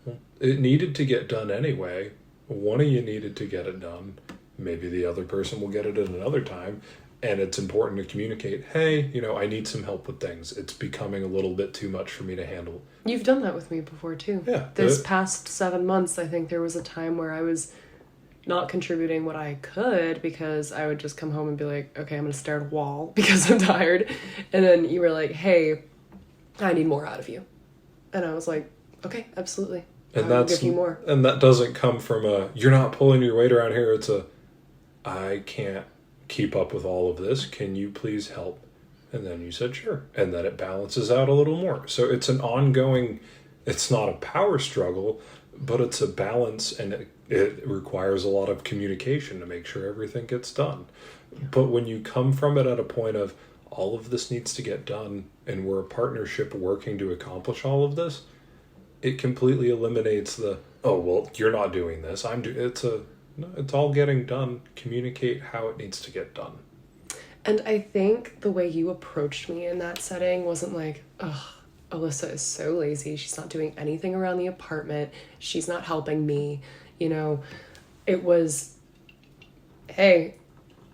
Well, it needed to get done anyway. One of you needed to get it done. Maybe the other person will get it at another time. And it's important to communicate, hey, I need some help with things. It's becoming a little bit too much for me to handle. You've done that with me before, too. Yeah. This past 7 months, I think there was a time where I was not contributing what I could because I would just come home and be like, okay, I'm going to stare at a wall because I'm tired. And then you were like, hey, I need more out of you. And I was like, okay, absolutely. I'll give you more. And that doesn't come from you're not pulling your weight around here. It's I can't keep up with all of this. Can you please help? And then you said, sure. And then it balances out a little more. So it's an ongoing, it's not a power struggle, but it's a balance, and it requires a lot of communication to make sure everything gets done. Yeah. But when you come from it at a point of all of this needs to get done and we're a partnership working to accomplish all of this, it completely eliminates you're not doing this. No, it's all getting done. Communicate how it needs to get done. And I think the way you approached me in that setting wasn't like, ugh, Alyssa is so lazy. She's not doing anything around the apartment. She's not helping me. You know, it was, hey,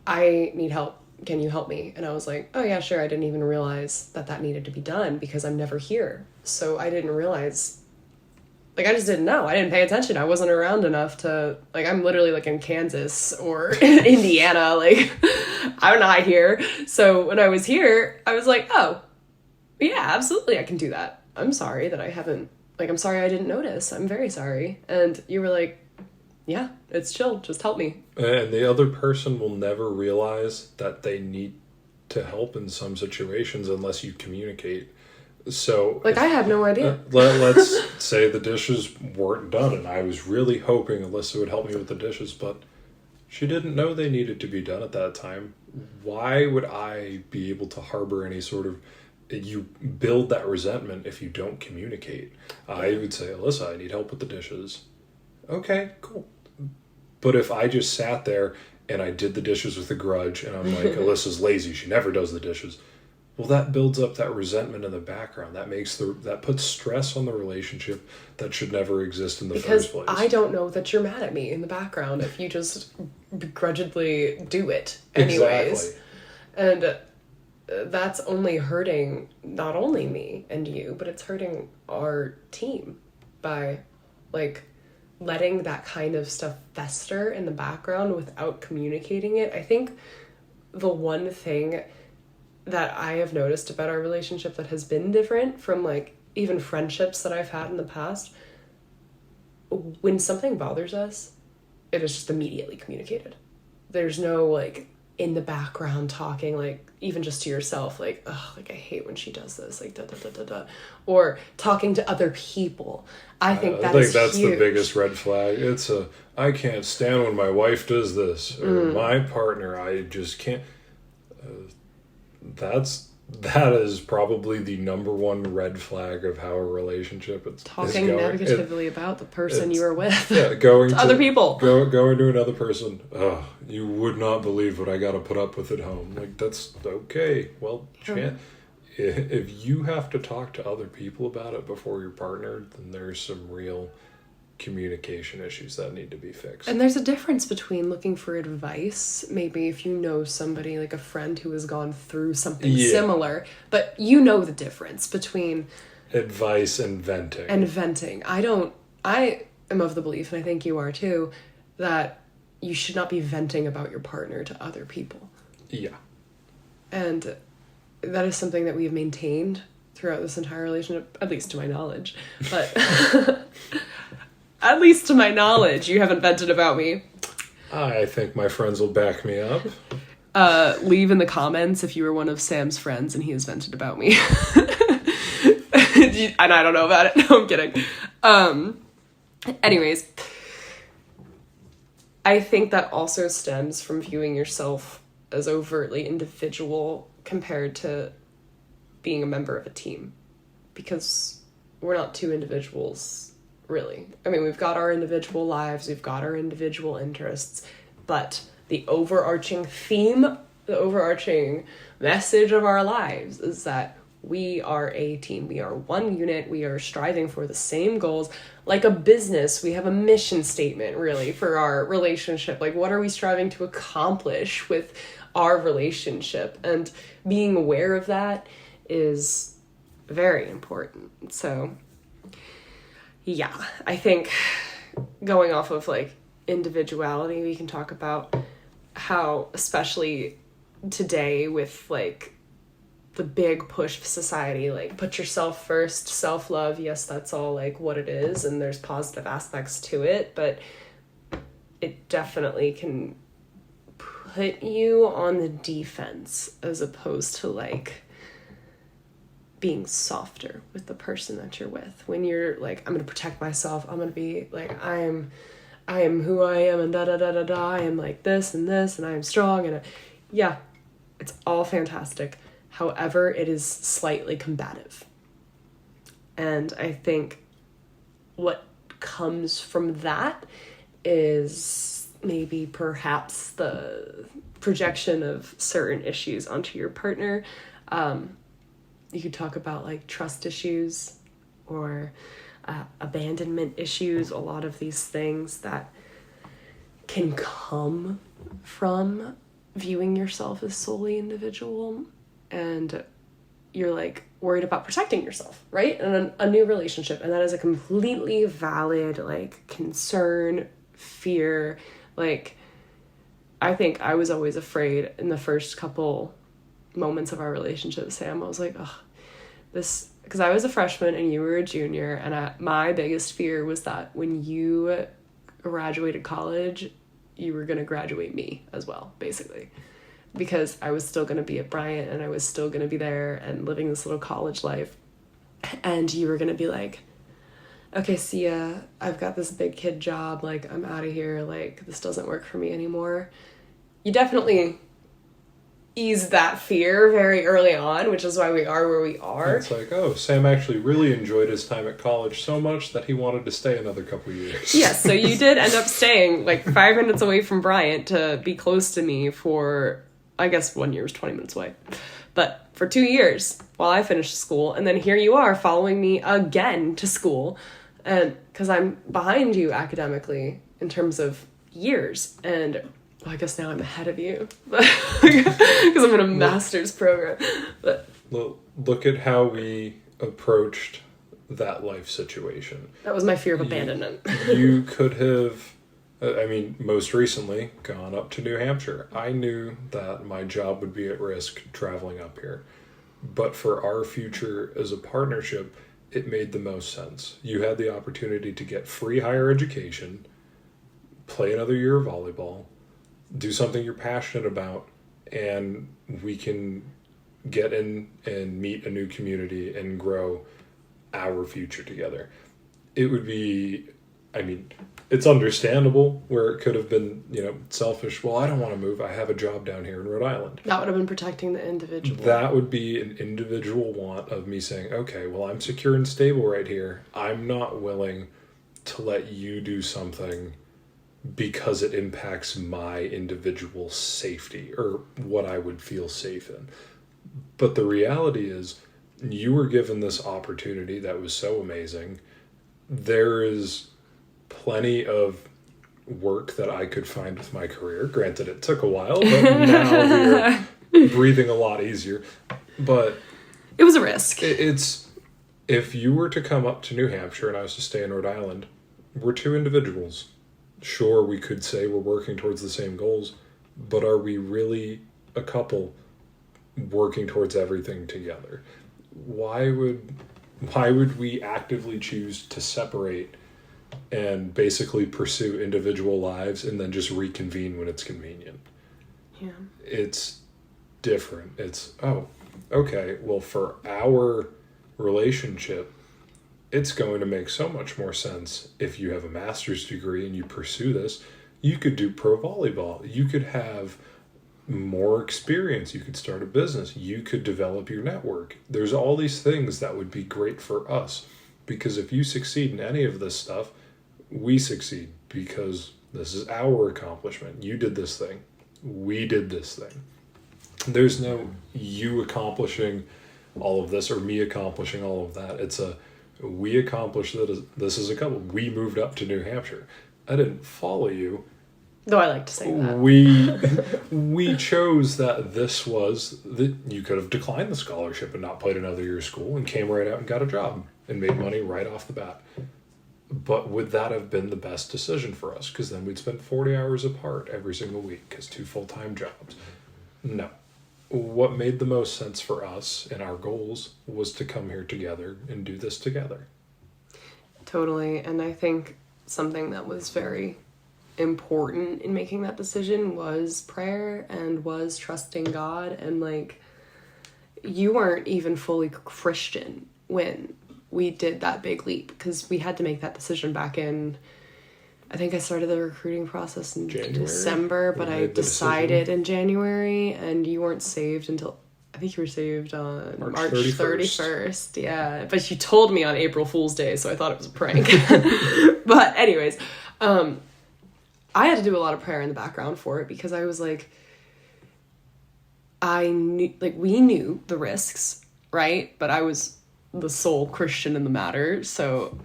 I need help. Can you help me? And I was like, oh yeah, sure. I didn't even realize that needed to be done because I'm never here. So I didn't realize, like, I just didn't know. I didn't pay attention. I wasn't around enough to, like, I'm literally, like, in Kansas or Indiana. Like, I'm not here. So when I was here, I was like, oh, yeah, absolutely, I can do that. I'm sorry that I haven't, like, I'm sorry I didn't notice. I'm very sorry. And you were like, yeah, it's chill. Just help me. And the other person will never realize that they need to help in some situations unless you communicate. So, like, I had no idea. Let's say the dishes weren't done, and I was really hoping Alyssa would help me with the dishes, but she didn't know they needed to be done at that time. Why would I be able to harbor any sort of... You build that resentment if you don't communicate. I would say, Alyssa, I need help with the dishes. Okay, cool. But if I just sat there and I did the dishes with a grudge, and I'm like, Alyssa's lazy, she never does the dishes... Well, that builds up that resentment in the background. That puts stress on the relationship that should never exist in the first place. Because I don't know that you're mad at me in the background if you just begrudgingly do it anyways. Exactly. And that's only hurting not only me and you, but it's hurting our team by, like, letting that kind of stuff fester in the background without communicating it. I think the one thing that I have noticed about our relationship that has been different from, like, even friendships that I've had in the past, when something bothers us, it is just immediately communicated. There's no, like, in the background talking, like, even just to yourself, like, oh, like, I hate when she does this, like, da-da-da-da-da, or talking to other people. I think that's huge. The biggest red flag. It's I can't stand when my wife does this, or my partner, I just can't... That is probably the number one red flag of how a relationship is talking negatively about the person you are with. Yeah, going to other people. Going to another person. Oh, you would not believe what I got to put up with at home. Like, that's okay. Well, if you have to talk to other people about it before your partner, then there's some real communication issues that need to be fixed. And there's a difference between looking for advice, maybe if you know somebody, like a friend who has gone through something similar, but you know the difference between advice and venting. I am of the belief, and I think you are too, that you should not be venting about your partner to other people. Yeah. And that is something that we have maintained throughout this entire relationship, at least to my knowledge. But at least to my knowledge, you haven't vented about me. I think my friends will back me up. Leave in the comments if you were one of Sam's friends and he has vented about me. And I don't know about it. No, I'm kidding. Anyways, I think that also stems from viewing yourself as overtly individual compared to being a member of a team. Because we're not two individuals, really. I mean, we've got our individual lives, we've got our individual interests, but the overarching theme, the overarching message of our lives is that we are a team. We are one unit. We are striving for the same goals. Like a business, we have a mission statement, really, for our relationship. Like, what are we striving to accomplish with our relationship? And being aware of that is very important. So yeah, I think going off of, like, individuality, we can talk about how, especially today with, like, the big push of society, like, put yourself first, self-love, yes, that's all, like, what it is, and there's positive aspects to it, but it definitely can put you on the defense as opposed to, like, being softer with the person that you're with. When you're like, I'm going to protect myself, I'm going to be like, I am who I am, and da-da-da-da-da, I am like this, and I am strong, and yeah, it's all fantastic. However, it is slightly combative. And I think what comes from that is maybe perhaps the projection of certain issues onto your partner. You could talk about like trust issues or abandonment issues, a lot of these things that can come from viewing yourself as solely individual, and you're like worried about protecting yourself, right? In a new relationship. And that is a completely valid like concern, fear. Like, I think I was always afraid in the first couple moments of our relationship, Sam. I was like, oh, this, because I was a freshman and you were a junior, and my biggest fear was that when you graduated college, you were going to graduate me as well, basically. Because I was still going to be at Bryant and I was still going to be there and living this little college life. And you were going to be like, okay, see ya, I've got this big kid job, like, I'm out of here, like, this doesn't work for me anymore. You definitely ease that fear very early on, which is why we are where we are. It's like, oh, Sam actually really enjoyed his time at college so much that he wanted to stay another couple years. Yes, so you did end up staying like 5 minutes away from Bryant to be close to me for, I guess 1 year was 20 minutes away, but for 2 years while I finished school. And then here you are following me again to school, and because I'm behind you academically in terms of years, and well, I guess now I'm ahead of you because I'm in a master's program. But look at how we approached that life situation. That was my fear of abandonment. You could have, I mean, most recently gone up to New Hampshire. I knew that my job would be at risk traveling up here. But for our future as a partnership, it made the most sense. You had the opportunity to get free higher education, play another year of volleyball, do something you're passionate about, and we can get in and meet a new community and grow our future together. It would be, I mean, it's understandable where it could have been, selfish. Well, I don't want to move. I have a job down here in Rhode Island. That would have been protecting the individual. That would be an individual want of me saying, okay, well, I'm secure and stable right here. I'm not willing to let you do something because it impacts my individual safety or what I would feel safe in. But the reality is, you were given this opportunity that was so amazing. There is plenty of work that I could find with my career. Granted, it took a while, but now we're breathing a lot easier. But it was a risk. It's, if you were to come up to New Hampshire and I was to stay in Rhode Island, we're two individuals. Sure, we could say we're working towards the same goals, but are we really a couple working towards everything together? Why would we actively choose to separate and basically pursue individual lives and then just reconvene when it's convenient? Yeah. It's different. It's, oh, okay, well, for our relationship, it's going to make so much more sense if you have a master's degree and you pursue this. You could do pro volleyball. You could have more experience. You could start a business. You could develop your network. There's all these things that would be great for us, because if you succeed in any of this stuff, we succeed because this is our accomplishment. You did this thing. We did this thing. There's no you accomplishing all of this or me accomplishing all of that. It's a, we accomplished this as a couple. We moved up to New Hampshire. I didn't follow you. Though I like to say that. We chose that this was, that you could have declined the scholarship and not played another year of school and came right out and got a job and made money right off the bat. But would that have been the best decision for us? Because then we'd spend 40 hours apart every single week as 2 full-time jobs. No. What made the most sense for us and our goals was to come here together and do this together. Totally. And I think something that was very important in making that decision was prayer and was trusting God. And like, you weren't even fully Christian when we did that big leap, because we had to make that decision back in, I think I started the recruiting process in January, December, but I decided in January, and you weren't saved until, I think you were saved on March 31st. Yeah, but you told me on April Fool's Day, so I thought it was a prank. But anyways, I had to do a lot of prayer in the background for it, because I was like, I knew, like, we knew the risks, right? But I was the sole Christian in the matter, so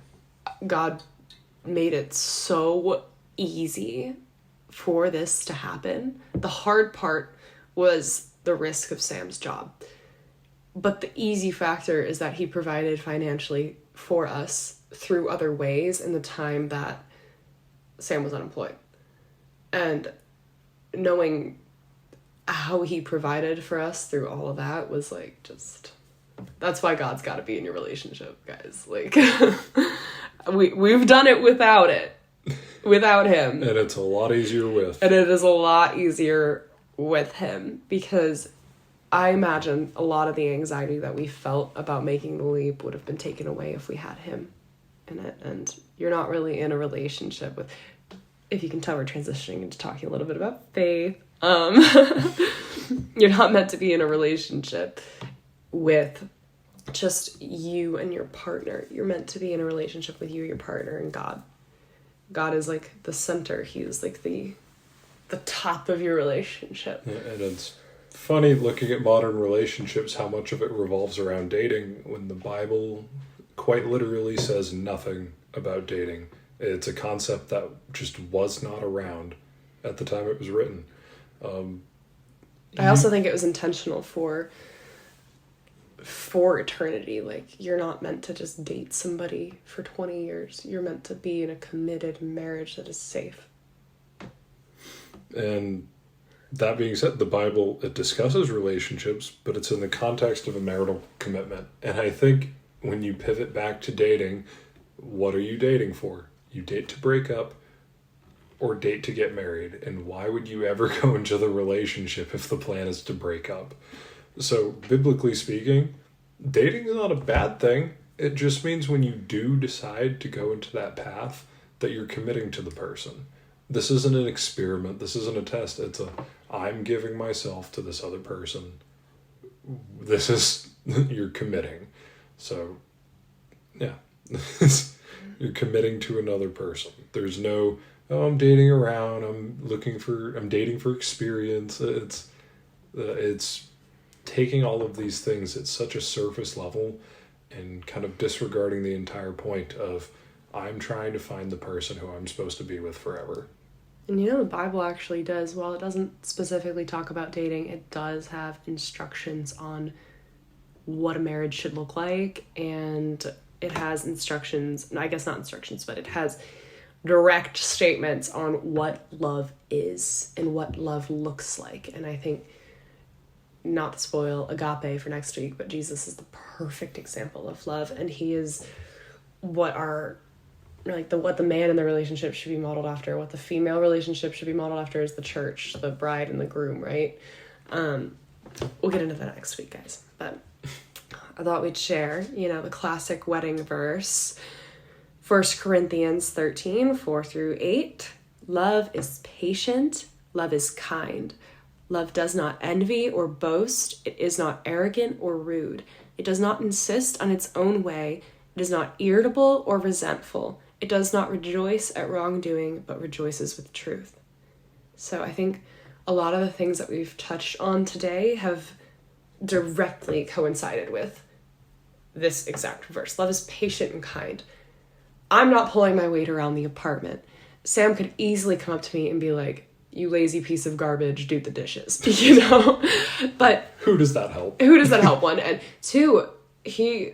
God made it so easy for this to happen. The hard part was the risk of Sam's job. But the easy factor is that he provided financially for us through other ways in the time that Sam was unemployed. And knowing how he provided for us through all of that was like, just, that's why God's got to be in your relationship, guys. Like, we've done it without him. And it's a lot easier with. And it is a lot easier with him, because I imagine a lot of the anxiety that we felt about making the leap would have been taken away if we had him in it. And you're not really in a relationship with, if you can tell, we're transitioning into talking a little bit about faith. You're not meant to be in a relationship with just you and your partner. You're meant to be in a relationship with you, your partner, and God. God is like the center. He is like the top of your relationship. Yeah, and it's funny looking at modern relationships, how much of it revolves around dating, when the Bible quite literally says nothing about dating. It's a concept that just was not around at the time it was written. I also think it was intentional for eternity. Like, you're not meant to just date somebody for 20 years. You're meant to be in a committed marriage that is safe. And that being said, the Bible, it discusses relationships, but it's in the context of a marital commitment. And I think when you pivot back to dating, what are you dating for? You date to break up or date to get married. And why would you ever go into the relationship if the plan is to break up? So, biblically speaking, dating is not a bad thing. It just means when you do decide to go into that path, that you're committing to the person. This isn't an experiment. This isn't a test. It's I'm giving myself to this other person. This is, you're committing. So, yeah. You're committing to another person. There's no, I'm dating around. I'm dating for experience. It's taking all of these things at such a surface level and kind of disregarding the entire point of, I'm trying to find the person who I'm supposed to be with forever. And the Bible actually does, while it doesn't specifically talk about dating, it does have instructions on what a marriage should look like. And it has instructions, and I guess not instructions, but it has direct statements on what love is and what love looks like. And I think, not to spoil agape for next week, but Jesus is the perfect example of love. And he is what the man in the relationship should be modeled after. What the female relationship should be modeled after is the church, the bride and the groom, right? We'll get into that next week, guys. But I thought we'd share, the classic wedding verse, 1 Corinthians 13, 4-8. Love is patient. Love is kind. Love does not envy or boast. It is not arrogant or rude. It does not insist on its own way. It is not irritable or resentful. It does not rejoice at wrongdoing, but rejoices with truth. So I think a lot of the things that we've touched on today have directly coincided with this exact verse. Love is patient and kind. I'm not pulling my weight around the apartment. Sam could easily come up to me and be like, you lazy piece of garbage, do the dishes, But who does that help? One? And two, he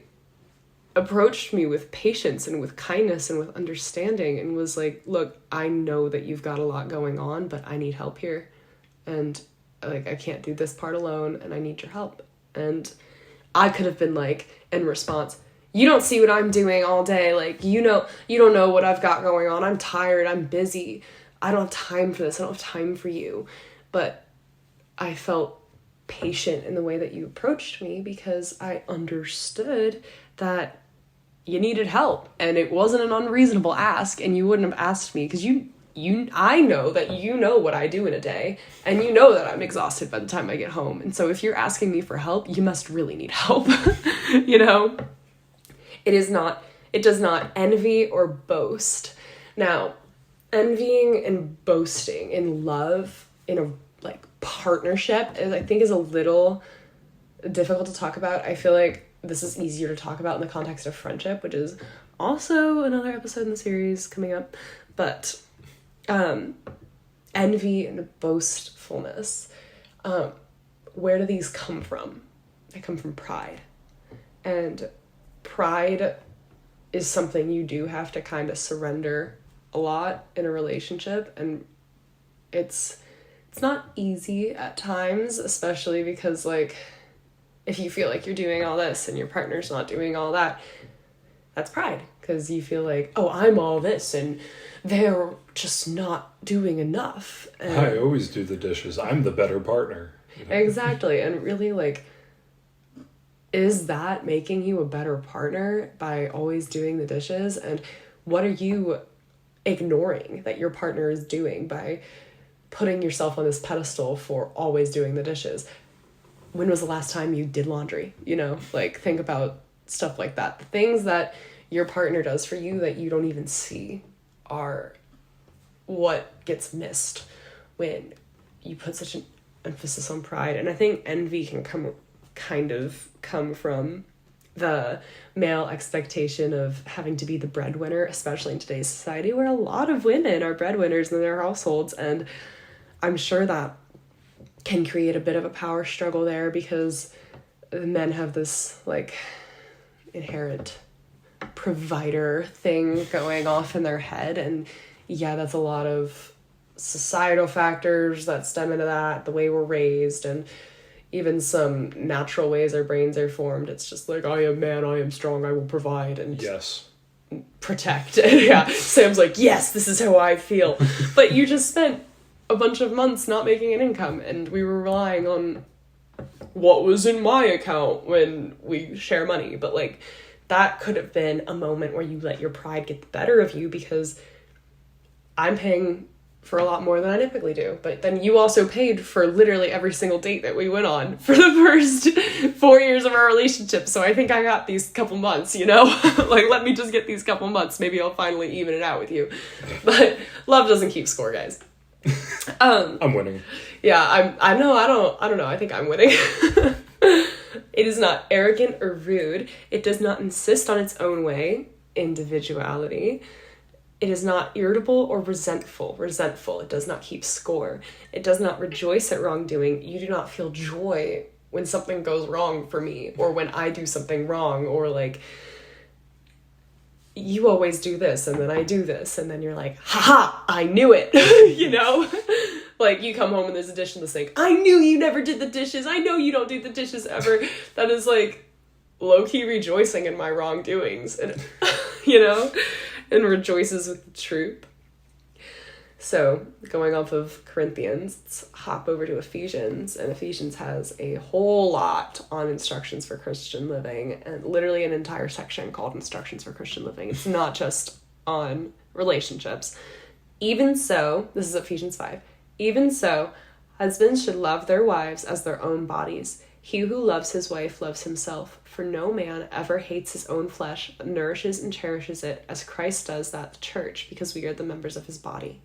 approached me with patience and with kindness and with understanding and was like, look, I know that you've got a lot going on, but I need help here. And I can't do this part alone and I need your help. And I could have been like, in response, you don't see what I'm doing all day. You don't know what I've got going on. I'm tired. I'm busy. I don't have time for this. I don't have time for you. But I felt patient in the way that you approached me because I understood that you needed help and it wasn't an unreasonable ask, and you wouldn't have asked me because I know that you know what I do in a day, and you know that I'm exhausted by the time I get home. And so if you're asking me for help, you must really need help. It does not envy or boast. Now, envying and boasting in love, in a like partnership, I think is a little difficult to talk about. I feel like this is easier to talk about in the context of friendship, which is also another episode in the series coming up. But envy and boastfulness, where do these come from? They come from pride. And pride is something you do have to kind of surrender a lot in a relationship, and it's not easy at times, especially because like if you feel like you're doing all this and your partner's not doing all that, that's pride, because you feel like, oh, I'm all this and they're just not doing enough. And I always do the dishes. I'm the better partner. Exactly. And really, like, is that making you a better partner by always doing the dishes? And what are you ignoring that your partner is doing by putting yourself on this pedestal for always doing the dishes? When was the last time you did laundry? You know, like, think about stuff like that. The things that your partner does for you that you don't even see are what gets missed when you put such an emphasis on pride. And I think envy can come from the male expectation of having to be the breadwinner, especially in today's society where a lot of women are breadwinners in their households. And I'm sure that can create a bit of a power struggle there, because men have this like inherent provider thing going off in their head. And yeah, that's a lot of societal factors that stem into that, the way we're raised, and even some natural ways our brains are formed. It's just like, I am man, I am strong, I will provide and yes, protect. Yeah, Sam's like, yes, this is how I feel. But you just spent a bunch of months not making an income, and we were relying on what was in my account when we share money. But like, that could have been a moment where you let your pride get the better of you, because I'm paying for a lot more than I typically do. But then you also paid for literally every single date that we went on for the first 4 years of our relationship. So I think I got these couple months, you know? Like, let me just get these couple months. Maybe I'll finally even it out with you. But love doesn't keep score, guys. I'm winning. Yeah, I don't know. I think I'm winning. It is not arrogant or rude. It does not insist on its own way, individuality. It is not irritable or resentful. It does not keep score. It does not rejoice at wrongdoing. You do not feel joy when something goes wrong for me, or when I do something wrong, or like, you always do this and then I do this, and then you're like, haha, I knew it. You know? Like, you come home and there's a dish in the sink. I knew you never did the dishes. I know you don't do the dishes ever. That is like low-key rejoicing in my wrongdoings, and you know, and rejoices with the truth. So, going off of Corinthians, let's hop over to Ephesians, and Ephesians has a whole lot on instructions for Christian living, and literally an entire section called Instructions for Christian Living. It's not just on relationships. Even so, this is Ephesians 5, even so, husbands should love their wives as their own bodies. He who loves his wife loves himself, for no man ever hates his own flesh, but nourishes and cherishes it, as Christ does that the church, because we are the members of his body.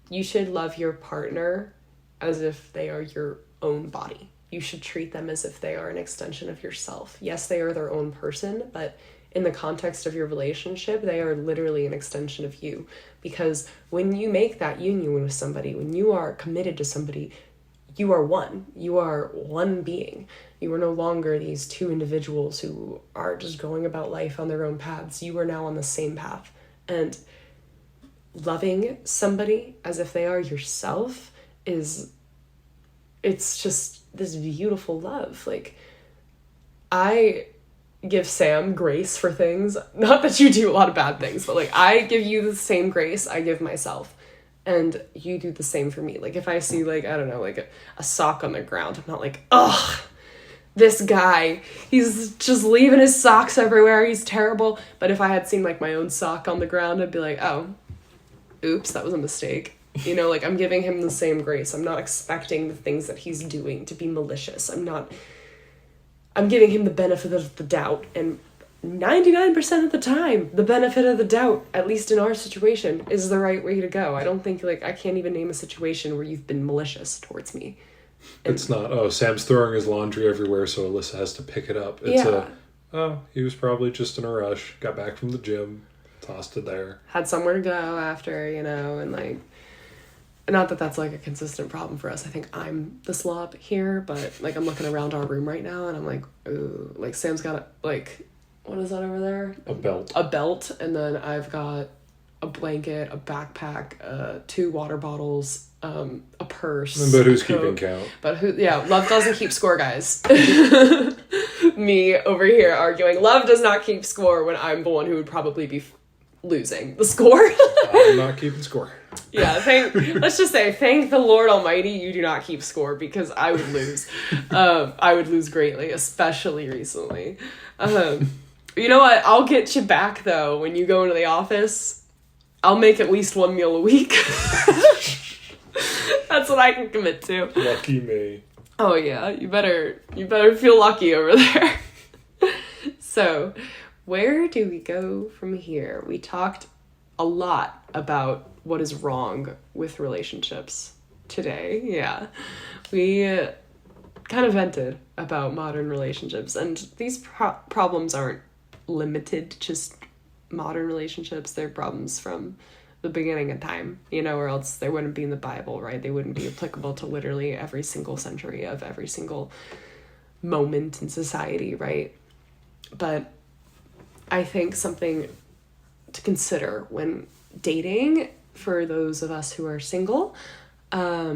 You should love your partner as if they are your own body. You should treat them as if they are an extension of yourself. Yes, they are their own person, but in the context of your relationship, they are literally an extension of you. Because when you make that union with somebody, when you are committed to somebody, you are one. You are one being. You are no longer these two individuals who are just going about life on their own paths. You are now on the same path. And loving somebody as if they are yourself it's just this beautiful love. Like, I give Sam grace for things. Not that you do a lot of bad things, but like, I give you the same grace I give myself. And you do the same for me. Like, if I see, like, I don't know, like a sock on the ground, I'm not like, ugh, this guy, he's just leaving his socks everywhere, he's terrible. But if I had seen, like, my own sock on the ground, I'd be like, oh, oops, that was a mistake. You know, like, I'm giving him the same grace. I'm not expecting the things that he's doing to be malicious. I'm giving him the benefit of the doubt, and 99% of the time, the benefit of the doubt, at least in our situation, is the right way to go. I don't think, like, I can't even name a situation where you've been malicious towards me. And it's not, oh, Sam's throwing his laundry everywhere, so Alyssa has to pick it up. It's he was probably just in a rush, got back from the gym, tossed it there. Had somewhere to go after, you know, and, like, not that that's, like, a consistent problem for us. I think I'm the slob here, but, like, I'm looking around our room right now, and I'm like, ooh, like, Sam's got, like, what is that over there? A belt. A belt, and then I've got a blanket, a backpack, 2 water bottles, a purse. But who's keeping count? But love doesn't keep score, guys. Me over here arguing, love does not keep score when I'm the one who would probably be losing the score. I'm not keeping score. Yeah, let's just say, thank the Lord Almighty, you do not keep score, because I would lose. I would lose greatly, especially recently. You know what? I'll get you back, though, when you go into the office. I'll make at least 1 meal a week. That's what I can commit to. Lucky me. Oh, yeah. You better feel lucky over there. So, where do we go from here? We talked a lot about what is wrong with relationships today. Yeah. We kind of vented about modern relationships, and these problems aren't limited to just modern relationships. They're problems from the beginning of time, you know, or else they wouldn't be in the Bible, right? They wouldn't be applicable to literally every single century of every single moment in society, right? But I think something to consider when dating, for those of us who are single, are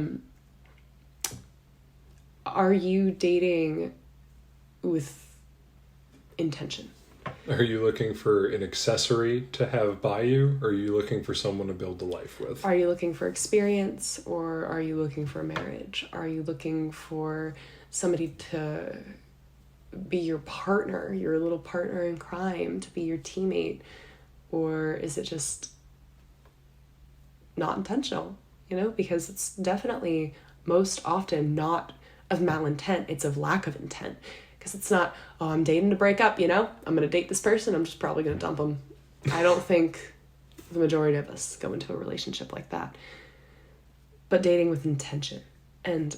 you dating with intention? Are you looking for an accessory to have by you, or are you looking for someone to build a life with? Are you looking for experience, or are you looking for marriage? Are you looking for somebody to be your partner, your little partner in crime, to be your teammate? Or is it just not intentional, you know? Because it's definitely most often not of malintent, it's of lack of intent. Because it's not, oh, I'm dating to break up, you know? I'm going to date this person, I'm just probably going to dump them. I don't think the majority of us go into a relationship like that. But dating with intention. And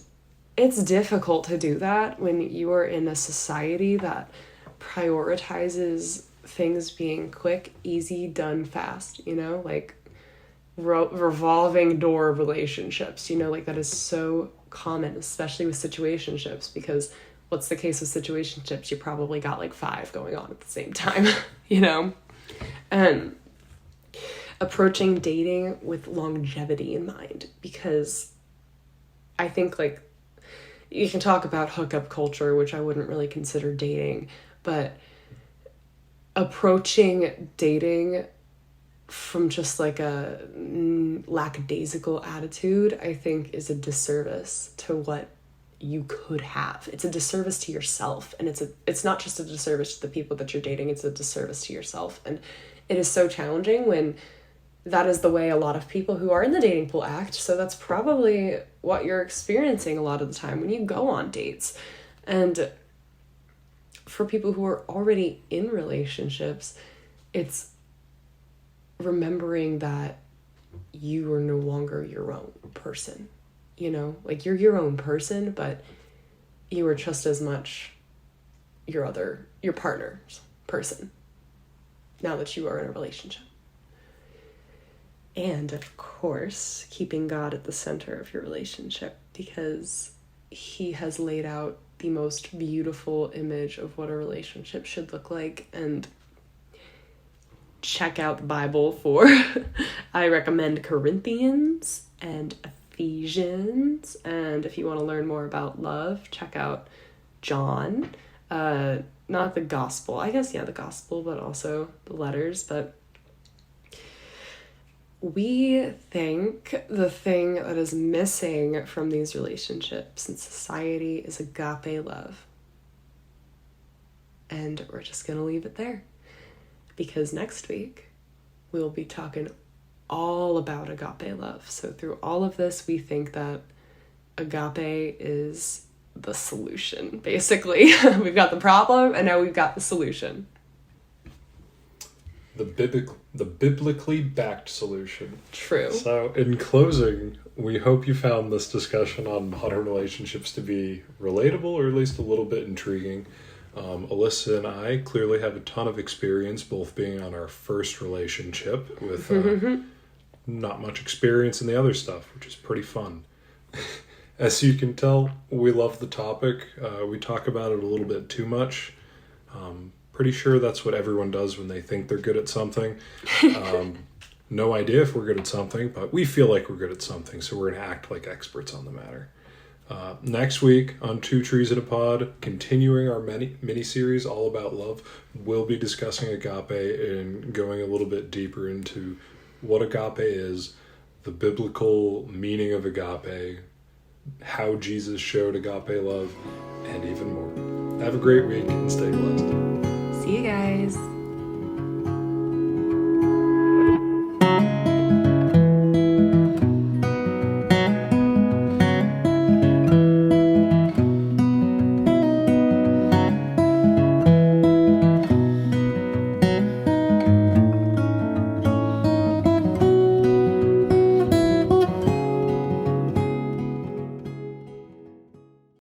it's difficult to do that when you are in a society that prioritizes things being quick, easy, done fast, you know? Like revolving door relationships, you know? Like that is so common, especially with situationships, because what's the case with situationships? You probably got like 5 going on at the same time, you know? And approaching dating with longevity in mind, because I think like you can talk about hookup culture, which I wouldn't really consider dating, but approaching dating from just like a lackadaisical attitude, I think is a disservice to what you could have. It's a disservice to yourself, and it's not just a disservice to the people that you're dating, it's a disservice to yourself. And it is so challenging when that is the way a lot of people who are in the dating pool act. So that's probably what you're experiencing a lot of the time when you go on dates. And for people who are already in relationships, it's remembering that you are no longer your own person. You know, like you're your own person, but you are just as much your partner's person now that you are in a relationship. And of course, keeping God at the center of your relationship, because he has laid out the most beautiful image of what a relationship should look like. And check out the Bible for, I recommend Corinthians and Ephesians. And if you want to learn more about love, check out John. Not the gospel, I guess, the gospel, but also the letters. But we think the thing that is missing from these relationships in society is agape love. And we're just going to leave it there, because next week we'll be talking all about agape love. So through all of this, we think that agape is the solution, basically. We've got the problem, and now we've got the solution. the biblically backed solution. True. So, in closing, we hope you found this discussion on modern relationships to be relatable, or at least a little bit intriguing. Alyssa and I clearly have a ton of experience, both being on our first relationship with not much experience in the other stuff, which is pretty fun. As you can tell, we love the topic. We talk about it a little bit too much. Pretty sure that's what everyone does when they think they're good at something. No idea if we're good at something, but we feel like we're good at something, so we're going to act like experts on the matter. Next week on Two Trees in a Pod, continuing our mini-series all about love, we'll be discussing agape and going a little bit deeper into what agape is, the biblical meaning of agape, how Jesus showed agape love, and even more. Have a great week and stay blessed. See you guys.